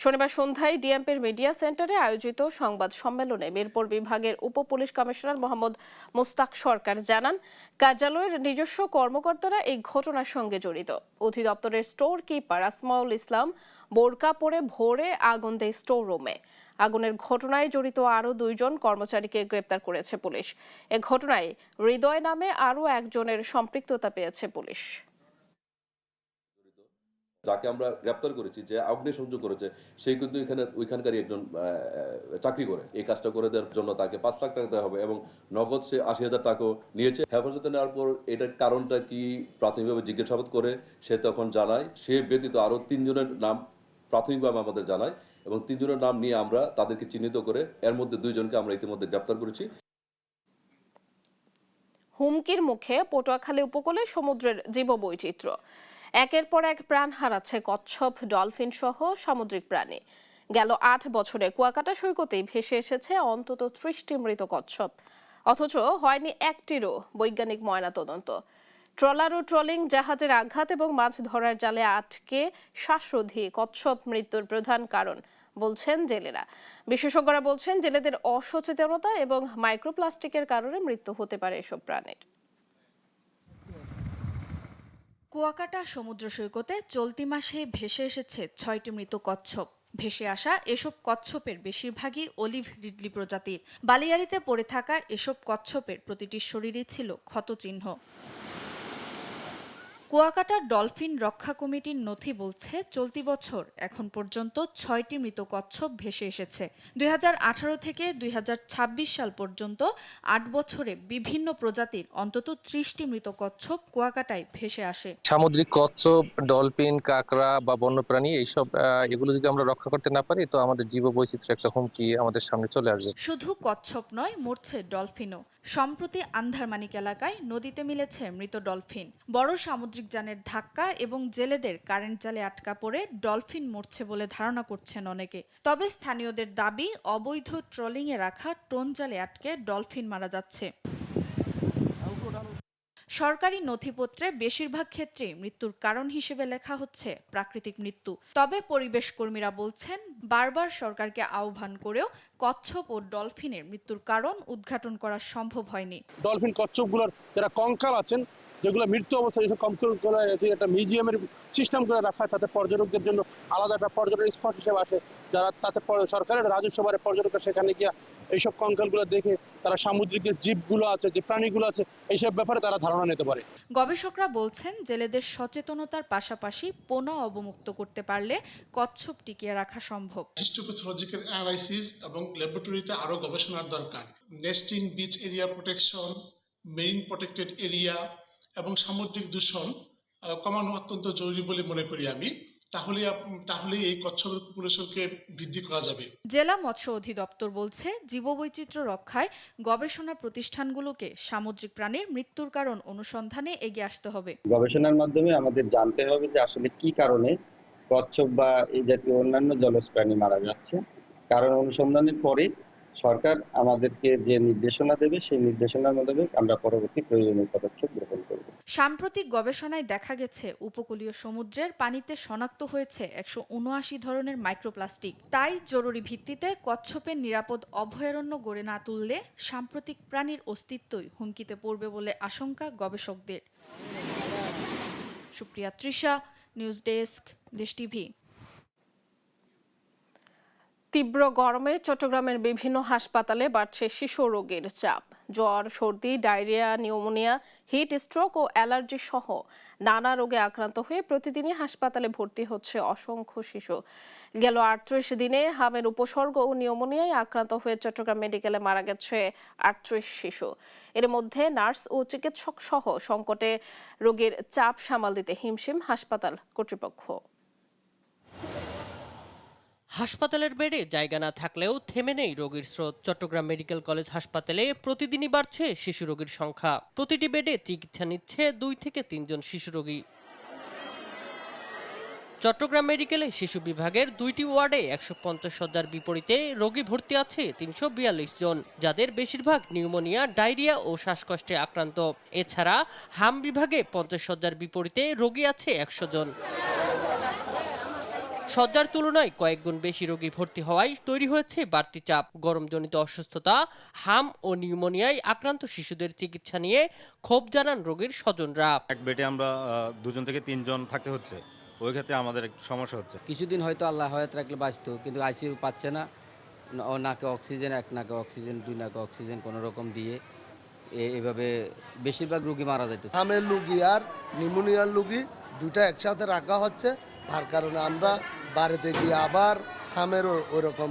শনিবার সন্ধ্যায় ডিএমপির মিডিয়া সেন্টারে আয়োজিত সংবাদ সম্মেলনে মিরপুর বিভাগের উপপুলিশ কমিশনার মোহাম্মদ মোস্তাক সরকার জানান, কার্যালয়ের নিজস্ব কর্মকর্তারা এই ঘটনার সঙ্গে জড়িত। অধিদপ্তরের স্টোর কিপার আসমাউল ইসলাম বোরকা পরে ভোরে আগুন দেয় স্টোর রুমে। আগুনের ঘটনায় জড়িত আরও 2 জন কর্মচারীকে গ্রেপ্তার করেছে পুলিশ। এ ঘটনায় হৃদয় নামে আরও একজনের সম্পৃক্ততা পেয়েছে পুলিশ। যাকে আমরা গ্রেপ্তার করেছি, যে অগ্নিসংযোগ করেছে, সেই কিন্তু ওইখানকারই একজন চাকরি করে। এই কাজটা করে দেওয়ার জন্য তাকে 5 লাখ টাকা দেওয়া হবে এবং নগদ সে 80,000 টাকাও নিয়েছে। হেফাজতে নেওয়ার পর এটার কারণটা কি প্রাথমিকভাবে জিজ্ঞাসাবাদ করে সে তখন জানায়। সে ব্যতীত আরও 3 জনের নাম প্রাথমিকভাবে আমাদের জানায় এবং 3 জনের নাম নিয়ে আমরা তাদেরকে চিহ্নিত করে এর মধ্যে 2 জনকে আমরা ইতিমধ্যে গ্রেপ্তার করেছি। হুমকির মুখে পটুয়াখালী উপকূলে সমুদ্রের জীববৈচিত্র্য। একের পর এক প্রাণ হারাচ্ছে কচ্ছপ, ডলফিন সহ সামুদ্রিক প্রাণী। গেল 8 বছরে কুয়াকাটা সৈকতেই ভেসে এসেছে অন্তত 30টি মৃত কচ্ছপ, অথচ হয়নি একটিরও বৈজ্ঞানিক ময়নাতদন্ত। ট্রলার ও ট্রলিং জাহাজের আঘাত এবং মাছ ধরার জালে আটকে শ্বাসরোধী কচ্ছপ মৃত্যুর প্রধান কারণ বলছেন জেলেরা। বিশেষজ্ঞরা বলছেন, জেলেদের অসচেতনতা এবং মাইক্রোপ্লাস্টিকের কারণে মৃত্যু হতে পারে এসব প্রাণীর। কুয়াকাটা সমুদ্র সৈকতে চলতি মাসে ভেসে এসেছে 6টি মৃত কচ্ছপ। ভেসে আসা এসব কচ্ছপের বেশিরভাগই অলিভ রিডলি প্রজাতির। বালিয়াড়িতে পড়ে থাকা এসব কচ্ছপের প্রতিটির শরীরে ছিল ক্ষতচিহ্ন। কুয়াকাটা ডলফিন রক্ষা কমিটির নথি বলছে, চলতি বছর এখন পর্যন্ত 6টি মৃত কচ্ছপ ভেসে এসেছে। 2018 থেকে 2026 সাল পর্যন্ত 8 বছরে বিভিন্ন প্রজাতির অন্তত 30টি মৃত কচ্ছপ কুয়াকাটায় ভেসে আসে। সামুদ্রিক কচ্ছপ, ডলফিন, কাঁকড়া বা বন্যপ্রাণী এগুলো যদি আমরা রক্ষা করতে না পারি তো আমাদের জীববৈচিত্র্য একটা হুমকি আমাদের সামনে চলে আসবে। শুধু কচ্ছপ নয়, মরছে ডলফিনও। সম্প্রতি আন্ধারমানিক এলাকায় নদীতে মিলেছে মৃত ডলফিন। বড় সামুদ্রিক যানের ধাক্কা এবং জেলেদের কারেন্ট জালে আটকা পড়ে ডলফিন মরছে বলে ধারণা করছেন অনেকে। তবে স্থানীয়দের দাবি, অবৈধ ট্রলিংয়ে রাখা টোন জালে আটকে ডলফিন মারা যাচ্ছে। সরকারি নথিপত্রে বেশিরভাগ ক্ষেত্রে মৃত্যুর কারণ হিসেবে লেখা হচ্ছে প্রাকৃতিক মৃত্যু। তবে পরিবেশ কর্মীরা বলছেন, বারবার সরকারকে আহ্বান করেও কচ্ছপ ও ডলফিনের মৃত্যুর কারণ উদ্ঘাটন করা সম্ভব হয়নি। ডলফিন কচ্ছপগুলোর যারা কঙ্কাল আছেন, যেগুলো মৃত্যু অবস্থায় এইসব কঙ্কালগুলো একটা মিউজিয়ামের সিস্টেম করে রাখা, তাতে পর্যটকদের জন্য আলাদা একটা পর্যটন স্পট হিসেবে আসে, যারা তাতে সরকারের রাজস্ব বাড়ে, পর্যটকরা সেখানে গিয়ে এইসব কঙ্কালগুলো দেখে তারা সামুদ্রিক যে জীবগুলো আছে, যে প্রাণীগুলো আছে, এইসব ব্যাপারে তারা ধারণা নিতে পারে। গবেষকরা বলছেন, জেলেদের সচেতনতার পাশাপাশি পোনা অবমুক্ত করতে পারলে কচ্ছপ টিকিয়ে রাখা সম্ভব। হিস্টোপ্যাথোলজিক্যাল অ্যানালাইসিস এবং ল্যাবরেটরিতে আরও গবেষণার দরকার। Nesting, beach area protection, marine protected area এবং সামুদ্রিক দূষণ কমানো অত্যন্ত জরুরি বলে মনে করি আমি। তাহলে এই কচ্ছপের পপুলেশনকে বৃদ্ধি করা যাবে। জেলা মৎস্য অধিদপ্তর বলছে, জীববৈচিত্র্য রক্ষায় গবেষণা প্রতিষ্ঠানগুলোকে সামুদ্রিক প্রাণীর মৃত্যুর কারণ অনুসন্ধানে এগিয়ে আসতে হবে। গবেষণার মাধ্যমে আমাদের জানতে হবে যে আসলে কি কারণে কচ্ছপ বা এই জাতীয় অন্যান্য জলজ প্রাণী মারা যাচ্ছে। কারণ অনুসন্ধানের পরে সরকার আমাদেরকে যে নির্দেশনা দেবে সেই নির্দেশনার মোতাবেক আমরা পরবর্তী প্রয়োজনীয় পদক্ষেপ গ্রহণ করব। সাম্প্রতিক গবেষণায় দেখা গেছে উপকূলীয় সমুদ্রের পানিতে শনাক্ত হয়েছে 179 ধরনের মাইক্রোপ্লাস্টিক। তাই জরুরি ভিত্তিতে কচ্ছপের নিরাপদ অভয়ারণ্য গড়ে না তুললে সাম্প্রতিক প্রাণীর অস্তিত্বই হুমকিতে পড়বে বলে আশঙ্কা গবেষকদের। সুপ্রিয়া তৃষা, নিউজ ডেস্ক, দেশ টিভি। তীব্র গরমে চট্টগ্রামের বিভিন্ন হাসপাতালে বাড়ছে শিশু রোগীর চাপ। জ্বর, সর্দি, ডায়রিয়া, নিউমোনিয়া, হিট স্ট্রোক ও অ্যালার্জি সহ নানা রোগে আক্রান্ত হয়ে প্রতিদিনই হাসপাতালে ভর্তি হচ্ছে অসংখ্য শিশু। গেল 38 দিনে হামের উপসর্গ ও নিউমোনিয়ায় আক্রান্ত হয়ে চট্টগ্রাম মেডিকেলে মারা গেছে 38 শিশু। এর মধ্যে নার্স ও চিকিৎসক সহ সংকটে রোগীর চাপ সামাল দিতে হিমশিম হাসপাতাল কর্তৃপক্ষ। হাসপাতালের বেডে জায়গা না থাকলেও থেমে নেই রোগীর স্রোত। চট্টগ্রাম মেডিকেল কলেজ হাসপাতালে প্রতিদিনই বাড়ছে শিশু রোগীর সংখ্যা। প্রতিটি বেডে চিকিৎসা নিচ্ছে 2 থেকে 3 জন শিশু রোগী। চট্টগ্রাম মেডিকেলে শিশু বিভাগের 2টি ওয়ার্ডে 150 শয্যার বিপরীতে রোগী ভর্তি আছে 342 জন, যাদের বেশিরভাগ নিউমোনিয়া, ডায়রিয়া ও শ্বাসকষ্টে আক্রান্ত। এছাড়া হাম বিভাগে 50 শয্যার বিপরীতে রোগী আছে 100 জন। শয্যার তুলনায় কয়েক গুণ বেশি রোগী ভর্তি হওয়ায় তৈরি হয়েছে বাড়তি চাপ। গরমজনিত অসুস্থতা, হাম ও নিউমোনিয়ায় আক্রান্ত শিশুদের চিকিৎসা নিয়ে ক্ষোভ জানান রোগীর স্বজনরা। এক বেডে আমরা 2 জন থেকে 3 জন থাকতে হচ্ছে, ওই ক্ষেত্রে আমাদের একটু সমস্যা হচ্ছে। কিছুদিন হয়তো আল্লাহ হয়তো রাখলে বাঁচত, কিন্তু আইসিইউ পাচ্ছে না। ও নাকে অক্সিজেন, এক নাকে অক্সিজেন, 2 নাকে অক্সিজেন কোনো রকম দিয়ে এভাবে বেশিরভাগ রোগী মারা যাইতেছে। হামের রোগী আর নিউমোনিয়ার রোগী দুটা একসাথে রাখা হচ্ছে, তার কারণে আমরা বাড়িতে গিয়ে আবার হামেরও ওরকম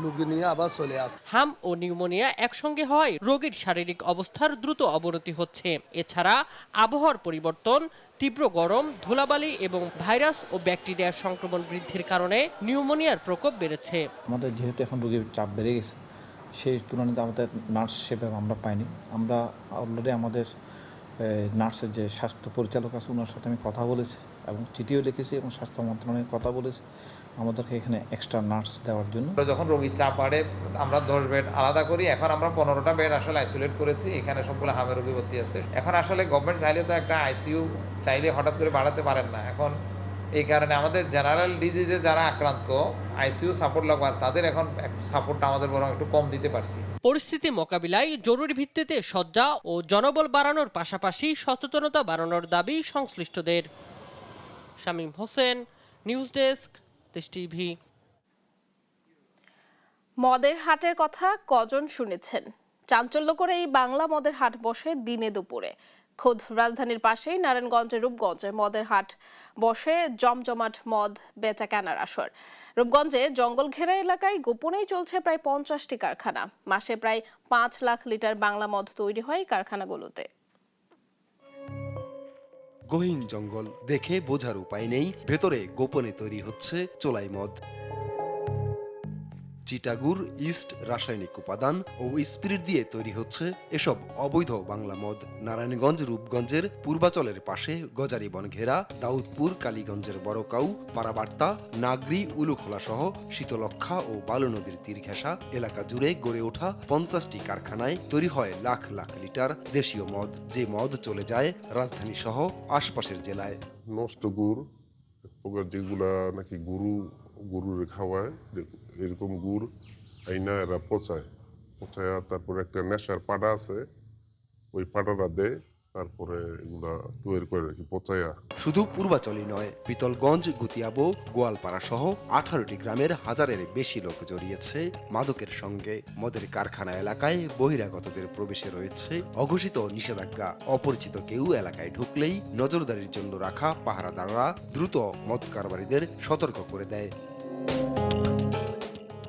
রোগী নিয়ে আবার চলে আসে। হাম ও নিউমোনিয়া একসঙ্গে হয় রোগীর শারীরিক অবস্থার দ্রুত অবনতি হচ্ছে। এছাড়া আবহাওয়ার পরিবর্তন, তীব্র গরম, ধুলাবালি এবং ভাইরাস ও ব্যাকটেরিয়ার সংক্রমণ বৃদ্ধির কারণে নিউমোনিয়ার প্রকোপ বেড়েছে। আমাদের যেহেতু এখন রোগীর চাপ বেড়ে গেছে, সেই তুলনায় আমাদের নার্স সেভাবে আমরা পাইনি। আমরা অলরেডি আমাদের নার্সের যে স্বাস্থ্য পরিচালক আছে ওনার সাথে আমি কথা বলেছি এবং চিঠিও লিখেছি এবং স্বাস্থ্য মন্ত্রণালয়ে কথা বলেছি আমাদেরকে এখানে এক্সট্রা নার্স দেওয়ার জন্য। যখন রোগীর চাপ বাড়ে আমরা 10 বেড আলাদা করি, এখন আমরা 15টা বেড আসলে আইসোলেট করেছি। এখানে সবগুলো হামের রোগী ভর্তি আছে। এখন আসলে গভর্নমেন্ট চাইলে তো একটা আইসিইউ চাইলে হঠাৎ করে বাড়াতে পারেন না। এখন এই কারণে আমাদের জেনারেল ডিজিজে যারা আক্রান্ত আইসিইউ সাপোর্ট লাগবে, তাদের এখন সাপোর্টটা আমাদের বরং একটু কম দিতে পারছি। পরিস্থিতি মোকাবিলায় জরুরি ভিত্তিতে শয্যা ও জনবল বাড়ানোর পাশাপাশি সচেতনতা বাড়ানোর দাবি সংশ্লিষ্টদের। শামীম হোসেন, নিউজ ডেস্ক, দেশ টিভি। মদের হাটের কথা কজন শুনেছেন? চাঞ্চল্যকর এই বাংলা মদের হাট বসে দিনে দুপুরে। খোদ রাজধানীর পাশেই নারায়ণগঞ্জের রূপগঞ্জে মদের হাট বসে জমজমাট মদ বেচা কেনার আসর। রূপগঞ্জে জঙ্গল ঘেরা এলাকায় গোপনেই চলছে প্রায় 50টি কারখানা। মাসে প্রায় 5 লাখ লিটার বাংলা মদ তৈরি হয় কারখানাগুলোতে। গহীন জঙ্গল দেখে বোঝার উপায় নেই, ভেতরে গোপনে তৈরি হচ্ছে চোলাই মদ। চিটাগুড়, ইস্ট, রাসায়নিক উপাদান ও স্পিরিট দিয়ে তৈরি হচ্ছে এসব অবৈধ বাংলা মদ। নারায়ণগঞ্জ রূপগঞ্জের পূর্বাচলের পাশে গজারি বন ঘেরা দাউদপুর, কালীগঞ্জের বড়কাউ, পাড়াবার্তা, নাগরি, উলুখোলা সহ শীতলক্ষা ও বালু নদীর তীর ঘেঁষা এলাকা জুড়ে গড়ে ওঠা 50টি কারখানায় তৈরি হয় লাখ লাখ লিটার দেশীয় মদ, যে মদ চলে যায় রাজধানী সহ আশপাশের জেলায়। নষ্ট গুড়, যেগুলা নাকি গরুরে খাওয়ায়, এরকম গুড় আইনা এরা পচায়, তারপরে একটা নেশার পাটা আছে, ওই পাটাটা দেয়, তারপরে এগুলা তৈরি করে রাখি পচায়া। শুধু পূর্বাচলই নয়, পিতলগঞ্জ, গুতিয়াবো, গোয়ালপাড়া সহ 18টি গ্রামের হাজারের বেশি লোক জড়িয়েছে মাদকের সঙ্গে। মদের কারখানা এলাকায় বহিরাগতদের প্রবেশে রয়েছে অঘোষিত নিষেধাজ্ঞা। অপরিচিত কেউ এলাকায় ঢুকলেই নজরদারির জন্য রাখা পাহারাদাররা দ্রুত মদ কারবারিদের সতর্ক করে দেয়।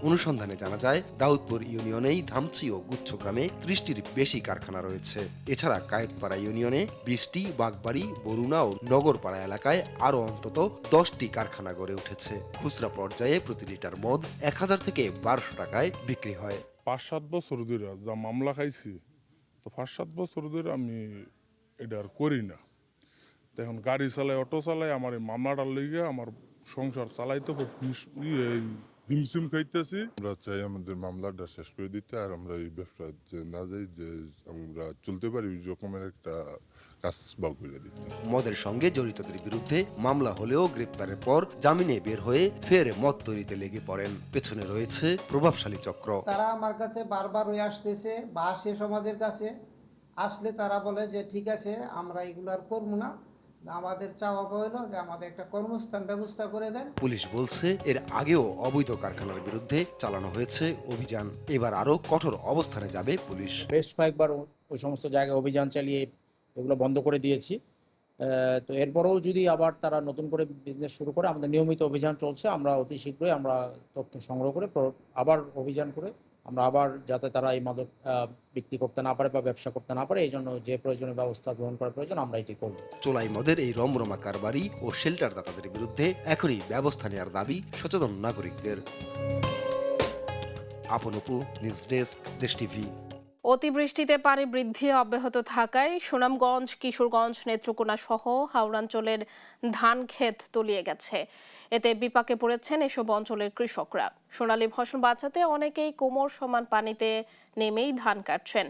অনুসন্ধানে জানা যায় দাউদপুর ইউনিয়নেই ধামচি ও গুচ্ছ গ্রামে 30টির বেশি কারখানা রয়েছে। এছাড়া কায়েতপাড়া ইউনিয়নে 20টি, বাগবাড়ি, বরুণা ও নগরপাড়া এলাকায় আরো অন্তত 10টি কারখানা গড়ে উঠেছে। খুচরা পর্যায়ে প্রতি লিটার মদ 1000 থেকে 1200 টাকায় বিক্রি হয়। 5-7 বছর ধরে যা মামলা খাইছি, তো 5-7 বছর ধরে আমি এটা আর করি না। এখন গাড়ি চালাই, অটো চালাই, আমার এই মামলাটার লেগে আমার সংসার চালাইতে হিমশিম খাইতেছি। আমরা চাই আমাদের মামলাটা শেষ করে দিতে, আর আমরা এই ব্যবসা যে না যাই, যে আমরা চলতে পারি ওই রকমের একটা কাজ বাউ করে দিতে। মদের সঙ্গে জড়িতদের বিরুদ্ধে মামলা হলেও গ্রেপ্তারের পর জামিনে বের হয়ে ফের মদ তৈরিতে লেগে পড়েন। পেছনে রয়েছে প্রভাবশালী চক্র। তারা আমার কাছে বারবার হয়ে আসতেছে বা সে সমাজের কাছে আসলে তারা বলে যে ঠিক আছে আমরা এগুলো আর করবো না, আমাদের চাওয়া হলো যে আমাদের একটা কর্মস্থান ব্যবস্থা করে দেন। পুলিশ বলছে এর আগেও অবৈধ কারখানার বিরুদ্ধে চালানো হয়েছে অভিযান। এবার আরো কঠোর অবস্থানে যাবে পুলিশ। বেশ কয়েকবার ওই সমস্ত জায়গায় অভিযান চালিয়ে এগুলো বন্ধ করে দিয়েছি। তো এরপরেও যদি আবার তারা নতুন করে বিজনেস শুরু করে, আমাদের নিয়মিত অভিযান চলছে। আমরা অতি শীঘ্রই আমরা তথ্য সংগ্রহ করে আবার অভিযান করে আমরা আবার যাতে তারা এই মাদক বিক্রি করতে না পারে বা ব্যবসা করতে না পারে, এই জন্য যে প্রয়োজনীয় ব্যবস্থা গ্রহণ করার প্রয়োজন আমরা এটি করব। চোলাই মদের এই রমরমা কারবারি ও শেল্টার দাতাদের বিরুদ্ধে এখনই ব্যবস্থা নেওয়ার দাবি সচেতন নাগরিকদের। আপনপু, নিউজ ডেস্ক, দেশ টিভি। অতিবৃষ্টিতে পানি বৃদ্ধি অব্যাহত থাকায় সুনামগঞ্জ, কিশোরগঞ্জ, নেত্রকোনা সহ হাওড়াঞ্চলের ধান ক্ষেত তলিয়ে গেছে। এতে বিপাকে পড়েছেন এসব অঞ্চলের কৃষকরা। সোনালী ফসল বাঁচাতে অনেকেই কোমর সমান পানিতে নেমেই ধান কাটছেন।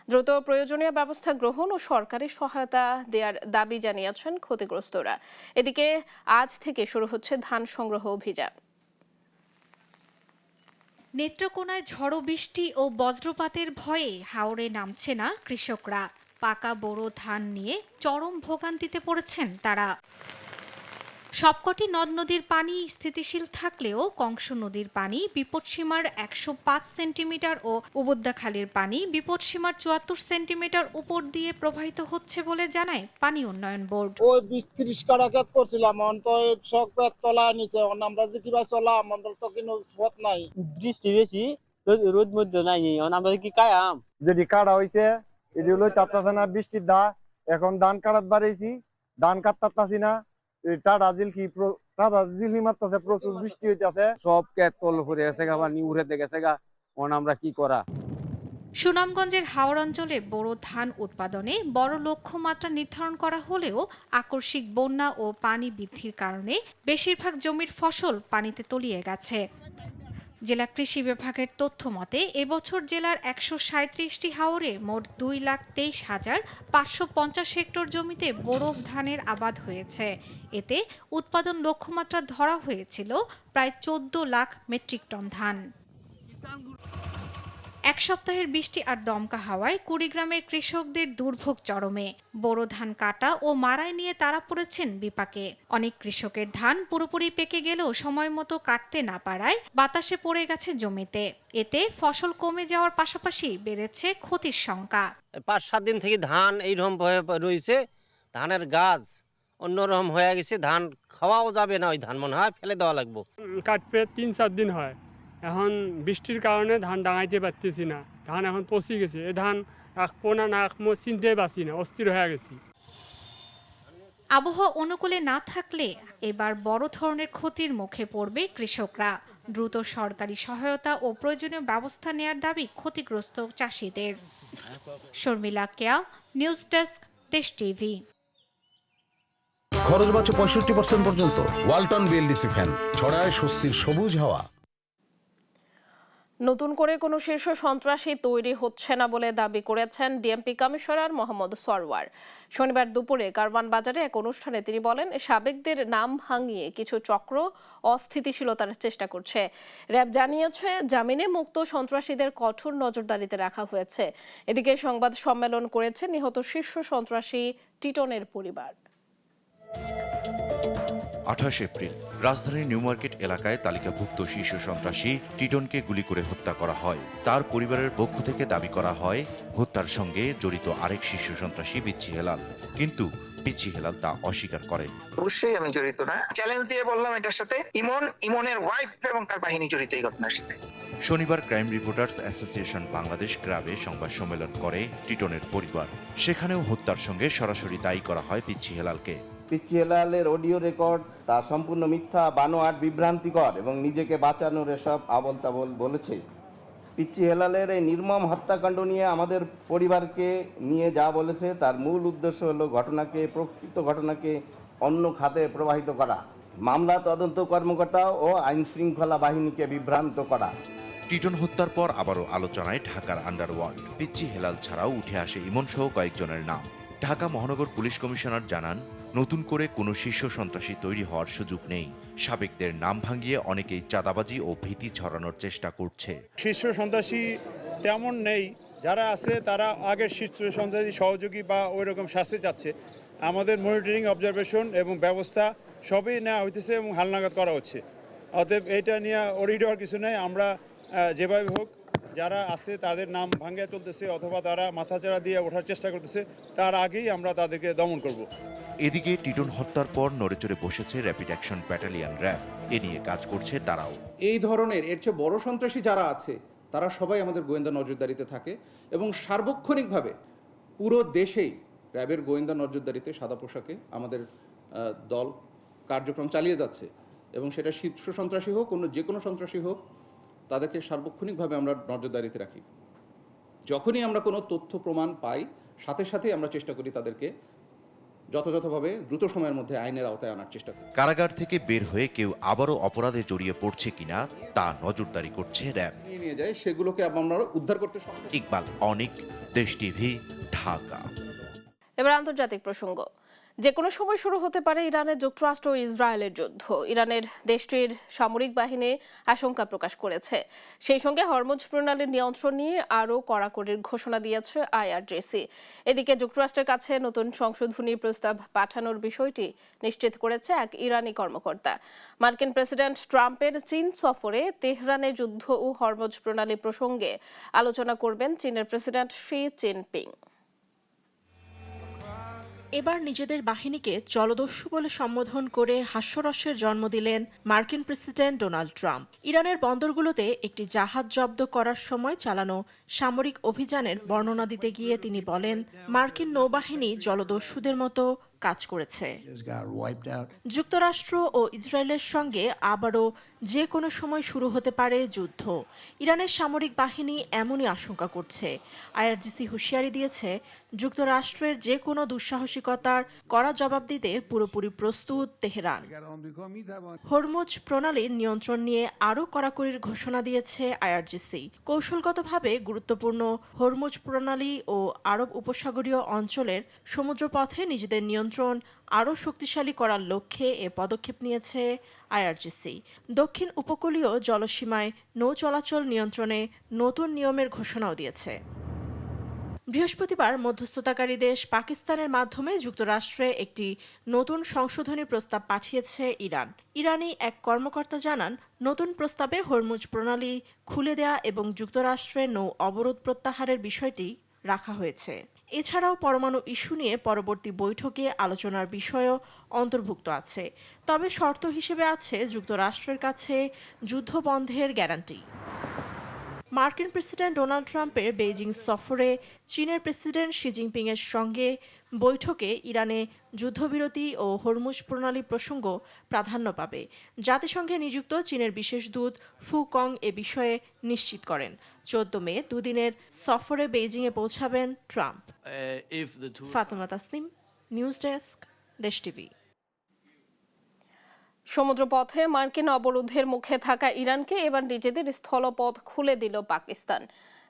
দ্রুত প্রয়োজনীয় ব্যবস্থা গ্রহণ ও সরকারি সহায়তা দেওয়ার দাবি জানিয়েছেন ক্ষতিগ্রস্তরা। এদিকে আজ থেকে শুরু হচ্ছে ধান সংগ্রহ অভিযান। নেত্রকোনায় ঝড়ো বৃষ্টি ও বজ্রপাতের ভয়ে হাওরে নামছে না কৃষকরা। পাকা বোরো ধান নিয়ে চরম ভোগান্তিতে পড়েছেন তারা। সবকটি নদ নদীর পানি স্থিতিশীল থাকলেও কংস নদীর পানি বিপদসীমার 105 সেন্টিমিটার ও উবুদ্দাখালীর পানি বিপদসীমার 74 সেন্টিমিটার উপর দিয়ে প্রবাহিত হচ্ছে বলে জানায় পানি উন্নয়ন বোর্ড। ওই 20-30 কাটা ক্ষেত করছিলাম, তো সব ক্ষেত তলায় নিচে, আমরা যে কিবা চলা আমরা তো কোনো পথ নাই। বৃষ্টি বেশি, রোদ মধ্যে নাই, আমরা কি কায়াম যেটি কাটা হয়েছে এটি হলো তাতাছে না বৃষ্টির দা। এখন ধান কাটাত বাড়াইছি, ধান কাটতাছি না। টাটা জিল মারতেছে, প্রচুর বৃষ্টি হইতেছে, সব ক্ষেত তল পড়ে গেছে গা, পানি উড়ে গেছে গা। আমরা কি করা? সুনামগঞ্জের হাওর অঞ্চলে বোরো ধান উৎপাদনে বড় লক্ষ্যমাত্রা নির্ধারণ করা হলেও আকস্মিক বন্যা ও পানি বৃদ্ধির কারণে বেশিরভাগ জমির ফসল পানিতে তলিয়ে গেছে। জেলা কৃষি বিভাগের তথ্য মতে এবছর জেলার 137টি হাওরে মোট 2,23,550 হেক্টর জমিতে বোরো ধানের আবাদ হয়েছে। এতে উৎপাদন লক্ষ্যমাত্রা ধরা হয়েছিল প্রায় 14 লাখ মেট্রিক টন ধান। এক সপ্তাহের বৃষ্টি আর দমকা হাওয়ায় কুড়িগ্রামের কৃষকদের দুর্ভোগ চরমে। বোরো ধান কাটা ও মাড়াই নিয়ে তারা পড়েছেন বিপাকে। অনেক কৃষকের ধান পুরোপুরি পেকে গেলেও সময় মতো কাটতে না পারায় বাতাসে পড়ে গেছে জমিতে। এতে ফসল কমে যাওয়ার পাশাপাশি বেড়েছে ক্ষতির শঙ্কা। 5-7 দিন থেকে ধান এইরকম রয়েছে, ধানের গাছ অন্যরকম হয়ে গেছে, ধান খাওয়াও যাবে না, ওই ধান মনে হয় ফেলে দেওয়া লাগবে। কাটতে 3-4 দিন হয়, এখন বৃষ্টির কারণে ধান ডাঙাইতে পারতেছি না, ধান এখন পচে গেছে। এই ধান রাখবো না রাখবো চিনতে পারছি না, অস্থির হয়ে গেছি। আবহাওয়া অনুকূলে না থাকলে এবার বড় ধরনের ক্ষতির মুখে পড়বে কৃষকরা। দ্রুত সরকারি সহায়তা ও প্রয়োজনীয় ব্যবস্থা নেয়ার দাবি ক্ষতিগ্রস্ত চাষিদের। শর্মিলা কেয়া, নিউজ ডেস্ক, দেশ টিভি। খরচ বাঁচে 65% পর্যন্ত। ওয়ালটন বিএলডিসি ফ্যান ছড়ায় স্বস্তির সবুজ হাওয়া। নতুন করে কোনো শীর্ষ সন্ত্রাসী তৈরি হচ্ছে না বলে দাবি করেছেন ডিএমপি কমিশনার মোহাম্মদ সরওয়ার। শনিবার দুপুরে কারওয়ান বাজারে এক অনুষ্ঠানে তিনি বলেন, সাবেকদের নাম ভাঙিয়ে কিছু চক্র অস্থিতিশীলতার চেষ্টা করছে। র্যাব জানিয়েছে জামিনে মুক্ত সন্ত্রাসীদের কঠোর নজরদারিতে রাখা হয়েছে। এদিকে সংবাদ সম্মেলন করেছে নিহত শীর্ষ সন্ত্রাসী টিটনের পরিবার। 28 এপ্রিল রাজধানীর নিউ মার্কেট এলাকায় তালিকাভুক্ত শীর্ষ সন্ত্রাসী টিটনকে গুলি করে হত্যা করা হয়। তার পরিবারের পক্ষ থেকে দাবি করা হয় হত্যার সঙ্গে জড়িত আরেক শীর্ষ সন্ত্রাসী বিচ্ছি হেলাল, কিন্তু বিচ্ছি হেলাল তা অস্বীকার করে। অবশ্যই আমি জড়িত না, চ্যালেঞ্জ দিয়ে বললাম এটার সাথে ইমনের ওয়াইফ এবং তার বাহিনী জড়িত এই ঘটনার সাথে। শনিবার ক্রাইম রিপোর্টার্স অ্যাসোসিয়েশন বাংলাদেশ ক্রাবে সংবাদ সম্মেলন করে টিটনের পরিবার। সেখানেও হত্যার সঙ্গে সরাসরি দায়ী করা হয় বিচ্ছি হেলালকে। পিচ্চি হেলালের অডিও রেকর্ড তা সম্পূর্ণ মিথ্যা, বানোয়াট, বিভ্রান্তিকর এবং নিজেকে বাঁচানোর এসব আবল তাবল বলেছে। পিচ্চি হেলালের এই নির্মম হত্যাকাণ্ড নিয়ে আমাদের পরিবারকে নিয়ে যা বলেছে তার মূল উদ্দেশ্য হলো প্রকৃত ঘটনাকে অন্য খাতে প্রবাহিত করা। মামলা তদন্ত কর্মকর্তা ও আইন শৃঙ্খলা বাহিনীকে বিভ্রান্ত করা। টিটন হত্যার পর আবারও আলোচনায় ঢাকার আন্ডারওয়ার্ল্ড। পিচ্চি হেলাল ছাড়াও উঠে আসে ইমন সহ কয়েকজনের নাম। ঢাকা মহানগর পুলিশ কমিশনার জানান, নতুন করে কোনো শীর্ষ সন্ত্রাসী তৈরি হওয়ার সুযোগ নেই। সাবেকদের নাম ভাঙিয়ে অনেকেই চাঁদাবাজি ও ভীতি ছড়ানোর চেষ্টা করছে। শীর্ষ সন্ত্রাসী তেমন নেই, যারা আছে তারা আগের শীর্ষ সন্ত্রাসী সহযোগী বা ওই রকম শাস্তি চাচ্ছে। আমাদের মনিটরিং, অবজারভেশন এবং ব্যবস্থা সবই নেওয়া হইতেছে এবং হালনাগাদ করা হচ্ছে। অতএব এটা নিয়ে অরিড হওয়ার কিছু নেই। আমরা যেভাবে হোক যারা আছে তাদের নাম ভাঙিয়ে চলতেছে অথবা তারা মাথাচাড়া দিয়ে ওঠার চেষ্টা করতেছে, তার আগেই আমরা তাদেরকে দমন করব। এদিকে টিটন হত্যার পর নড়েচড়ে বসেছে র্যাপিড অ্যাকশন ব্যাটালিয়ন র্যাব। এ নিয়ে কাজ করছে তারাও। এই ধরনের এর চেয়ে বড় সন্ত্রাসী যারা আছে তারা সবাই আমাদের গোয়েন্দা নজরদারিতে থাকে এবং সার্বক্ষণিকভাবে পুরো দেশেই র্যাবের গোয়েন্দা নজরদারিতে সাদা পোশাকে আমাদের দল কার্যক্রম চালিয়ে যাচ্ছে এবং সেটা শীর্ষ সন্ত্রাসী হোক, যে কোনো সন্ত্রাসী হোক, তাদেরকে সার্বক্ষণিকভাবে আমরা নজরদারিতে রাখি। যখনই আমরা কোনো তথ্য প্রমাণ পাই, সাথে সাথেই আমরা চেষ্টা করি তাদেরকে যথাযথভাবে দ্রুত সময়ের মধ্যে আইনের আওতায় আনার চেষ্টা করি। কারাগার থেকে বের হয়ে কেউ আবারও অপরাধে জড়িয়ে পড়ছে কিনা তা নজরদারি করছে র্যাব। নিয়ে যায় সেগুলোকে আমরা উদ্ধার করতে সক্ষম। ইকবাল অনিক, দেশ টিভি, ঢাকা। এবার আন্তর্জাতিক প্রসঙ্গ। যে কোনো সময় শুরু হতে পারে ইরানের যুক্তরাষ্ট্র ও ইসরায়েলের যুদ্ধ। ইরানের দেশটির সামরিক বাহিনী আশঙ্কা প্রকাশ করেছে। সেই সঙ্গে হরমুজ প্রণালীর নিয়ন্ত্রণ নিয়ে আরও কড়াকড়ির ঘোষণা দিয়েছে আইআরজিসি। এদিকে যুক্তরাষ্ট্রের কাছে নতুন সংশোধনী প্রস্তাব পাঠানোর বিষয়টি নিশ্চিত করেছে এক ইরানি কর্মকর্তা। মার্কিন প্রেসিডেন্ট ট্রাম্পের চীন সফরে তেহরানে যুদ্ধ ও হরমুজ প্রণালী প্রসঙ্গে আলোচনা করবেন চীনের প্রেসিডেন্ট শি জিনপিং। এবার নিজেদের বাহিনীকে জলদস্যু বলে সম্বোধন করে হাস্যরসের জন্ম দিলেন মার্কিন প্রেসিডেন্ট ডোনাল্ড ট্রাম্প। ইরানের বন্দরগুলোতে একটি জাহাজ জব্দ করার সময় চালানো সামরিক অভিযানের বর্ণনা দিতে গিয়ে তিনি বলেন, মার্কিন নৌবাহিনী জলদস্যুদের মতো কাজ করেছে। যুক্তরাষ্ট্র ও ইসরায়েলের সঙ্গে আবারও যে কোনো সময় শুরু হতে পারে যুদ্ধ। ইরানের সামরিক বাহিনী এমনই আশঙ্কা করছে। আইআরজিসি হুঁশিয়ারি দিয়েছে, যুক্তরাষ্ট্রের যে কোনো দুঃসাহসিকতার কড়া জবাব দিতে পুরোপুরি প্রস্তুত তেহরান। হরমুজ প্রণালীর নিয়ন্ত্রণ নিয়ে আরও কড়াকড়ির ঘোষণা দিয়েছে আইআরজিসি। কৌশলগতভাবে গুরুত্বপূর্ণ হরমুজ প্রণালী ও আরব উপসাগরীয় অঞ্চলের সমুদ্রপথে নিজেদের নিয়ন্ত্রণ আরও শক্তিশালী করার লক্ষ্যে এ পদক্ষেপ নিয়েছে আইআরজিসি। দক্ষিণ উপকূলীয় জলসীমায় নৌ চলাচল নিয়ন্ত্রণে নতুন নিয়মের ঘোষণাও দিয়েছে। বৃহস্পতিবার মধ্যস্থতাকারী দেশ পাকিস্তানের মাধ্যমে যুক্তরাষ্ট্রে একটি নতুন সংশোধনী প্রস্তাব পাঠিয়েছে ইরান। ইরানি এক কর্মকর্তা জানান, নতুন প্রস্তাবে হরমুজ প্রণালী খুলে দেয়া এবং যুক্তরাষ্ট্রের নৌ অবরোধ প্রত্যাহারের বিষয়টি রাখা হয়েছে। এছাড়াও পরমাণু ইস্যু নিয়ে পরবর্তী বৈঠকে আলোচনার বিষয়ও অন্তর্ভুক্ত আছে। তবে শর্ত হিসেবে আছে যুক্তরাষ্ট্রের কাছে যুদ্ধ বন্ধের গ্যারান্টি। মার্কিন প্রেসিডেন্ট ডোনাল্ড ট্রাম্পের বেইজিং সফরে চীনের প্রেসিডেন্ট শি জিনপিংয়ের সঙ্গে বৈঠকে ইরানে যুদ্ধবিরতি ও হরমুজ প্রণালী প্রসঙ্গ প্রাধান্য পাবে। জাতিসংঘে নিযুক্ত চীনের বিশেষ দূত ফু কং এ বিষয়ে নিশ্চিত করেন। 14 মে দুদিনের সফরে বেইজিংয়ে পৌঁছাবেন Trump. Fatema Tasnim, news desk, দেশ টিভি। সমুদ্রপথে মার্কিন অবরোধের মুখে থাকা ইরানকে এবার নিজেদের স্থলপথ খুলে দিল পাকিস্তান।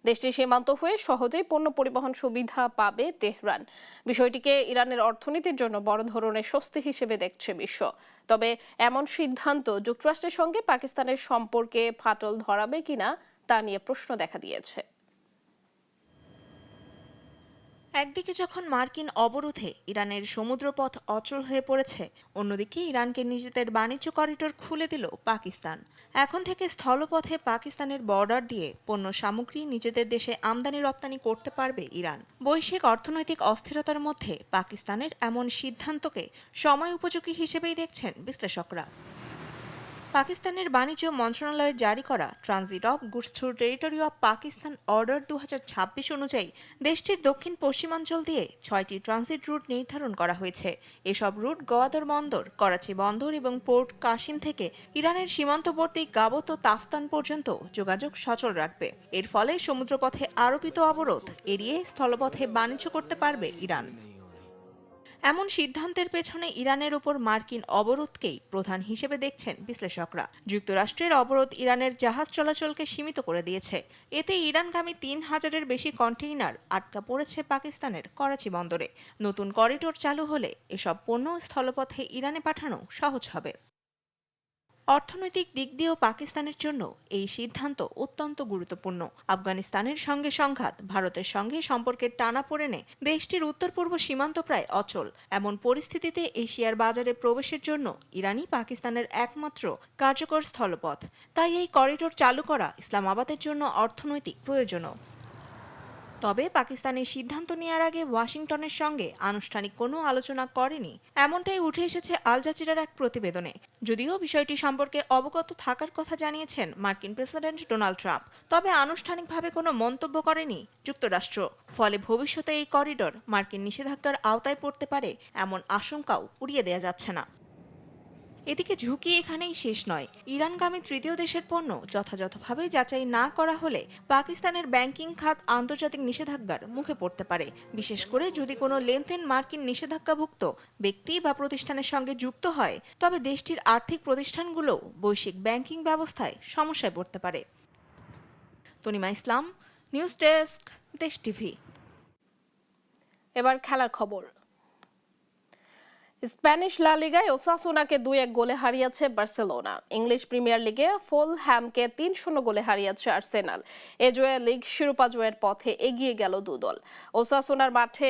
দেশটির সীমান্ত হয়ে সহজেই পণ্য পরিবহন সুবিধা পাবে তেহরান। বিষয়টিকে ইরানের অর্থনীতির জন্য বড় ধরনের স্বস্তি হিসেবে দেখছে বিশ্ব। তবে এমন সিদ্ধান্ত যুক্তরাষ্ট্রের সঙ্গে পাকিস্তানের সম্পর্কে ফাটল ধরাবে কিনা তা নিয়ে প্রশ্ন দেখা দিয়েছে। একদিকে যখন মার্কিন অবরোধে ইরানের সমুদ্রপথ অচল হয়ে পড়েছে, অন্যদিকে ইরানকে নিজেদের বাণিজ্য করিডোর খুলে দিল পাকিস্তান। এখন থেকে স্থলপথে পাকিস্তানের বর্ডার দিয়ে পণ্য সামগ্রী নিজেদের দেশে আমদানি রপ্তানি করতে পারবে ইরান। বৈশ্বিক অর্থনৈতিক অস্থিরতার মধ্যে পাকিস্তানের এমন সিদ্ধান্তকে সময় উপযোগী হিসেবেই দেখছেন বিশ্লেষকরা। পাকিস্তানের বাণিজ্য মন্ত্রণালয়ের জারি করা transit of goods through territory of Pakistan order 2026 অনুযায়ী দেশটির দক্ষিণ পশ্চিমাঞ্চল দিয়ে 6টি ট্রানজিট রুট নির্ধারণ করা হয়েছে। এসব রুট গোয়াদর বন্দর, করাচি বন্দর এবং পোর্ট কাসিম থেকে ইরানের সীমান্তবর্তী গাবত ও তাফতান পর্যন্ত যোগাযোগ সচল রাখবে। এর ফলে সমুদ্রপথে আরোপিত অবরোধ এড়িয়ে স্থলপথে বাণিজ্য করতে পারবে ইরান। এমন সিদ্ধান্তের পেছনে ইরানের উপর মার্কিন অবরোধকেই প্রধান হিসেবে দেখছেন বিশ্লেষকরা। যুক্তরাষ্ট্রের অবরোধ ইরানের জাহাজ চলাচলকে সীমিত করে দিয়েছে। এতে ইরানগামী 3000-এর বেশি কন্টেইনার আটকা পড়েছে পাকিস্তানের করাচি বন্দরে। নতুন করিডোর চালু হলে এসব পণ্য স্থলপথে ইরানে পাঠানো সহজ হবে। অর্থনৈতিক দিক দিয়েও পাকিস্তানের জন্য এই সিদ্ধান্ত অত্যন্ত গুরুত্বপূর্ণ। আফগানিস্তানের সঙ্গে সংঘাত, ভারতের সঙ্গে সম্পর্কের টানাপোড়েনে দেশটির উত্তর পূর্ব সীমান্ত প্রায় অচল। এমন পরিস্থিতিতে এশিয়ার বাজারে প্রবেশের জন্য ইরানই পাকিস্তানের একমাত্র কার্যকর স্থলপথ। তাই এই করিডোর চালু করা ইসলামাবাদের জন্য অর্থনৈতিক প্রয়োজনও। তবে পাকিস্তানের সিদ্ধান্ত নেওয়ার আগে ওয়াশিংটনের সঙ্গে আনুষ্ঠানিক কোনো আলোচনা করেনি, এমনটাই উঠে এসেছে আল জাজিরার এক প্রতিবেদনে। যদিও বিষয়টি সম্পর্কে অবগত থাকার কথা জানিয়েছেন মার্কিন প্রেসিডেন্ট ডোনাল্ড ট্রাম্প, তবে আনুষ্ঠানিকভাবে কোনো মন্তব্য করেনি যুক্তরাষ্ট্র। ফলে ভবিষ্যতে এই করিডোর মার্কিন নিষেধাজ্ঞার আওতায় পড়তে পারে এমন আশঙ্কাও উড়িয়ে দেওয়া যাচ্ছে না। এদিকে ঝুঁকি এখানেই শেষ নয়। ইরানগামী তৃতীয় দেশের পণ্য যথাযথভাবে যাচাই না করা হলে পাকিস্তানের ব্যাংকিং খাত আন্তর্জাতিক নিষেধাজ্ঞার মুখে পড়তে পারে, বিশেষ করে যদি কোনো লেনদেন মার্কিন নিষেধাজ্ঞাভুক্ত ব্যক্তি বা প্রতিষ্ঠানের সঙ্গে যুক্ত হয়, তবে দেশটির আর্থিক প্রতিষ্ঠানগুলোও বৈশ্বিক ব্যাংকিং ব্যবস্থায় সমস্যায় পড়তে পারে। তনিমা ইসলাম, নিউজ ডেস্ক, দেশ টিভি। এবার খেলার খবর। স্প্যানিশ লা লিগায় ওসাসুনাকে 2-1 গোলে হারিয়েছে বার্সেলোনা। ইংলিশ প্রিমিয়ার লিগে ফুলহ্যামকে 3-0 গোলে হারিয়েছে আর্সেনাল। এ জয়ে লিগ শিরোপা জয়ের পথে এগিয়ে গেল 2 দল। ওসাসুনার মাঠে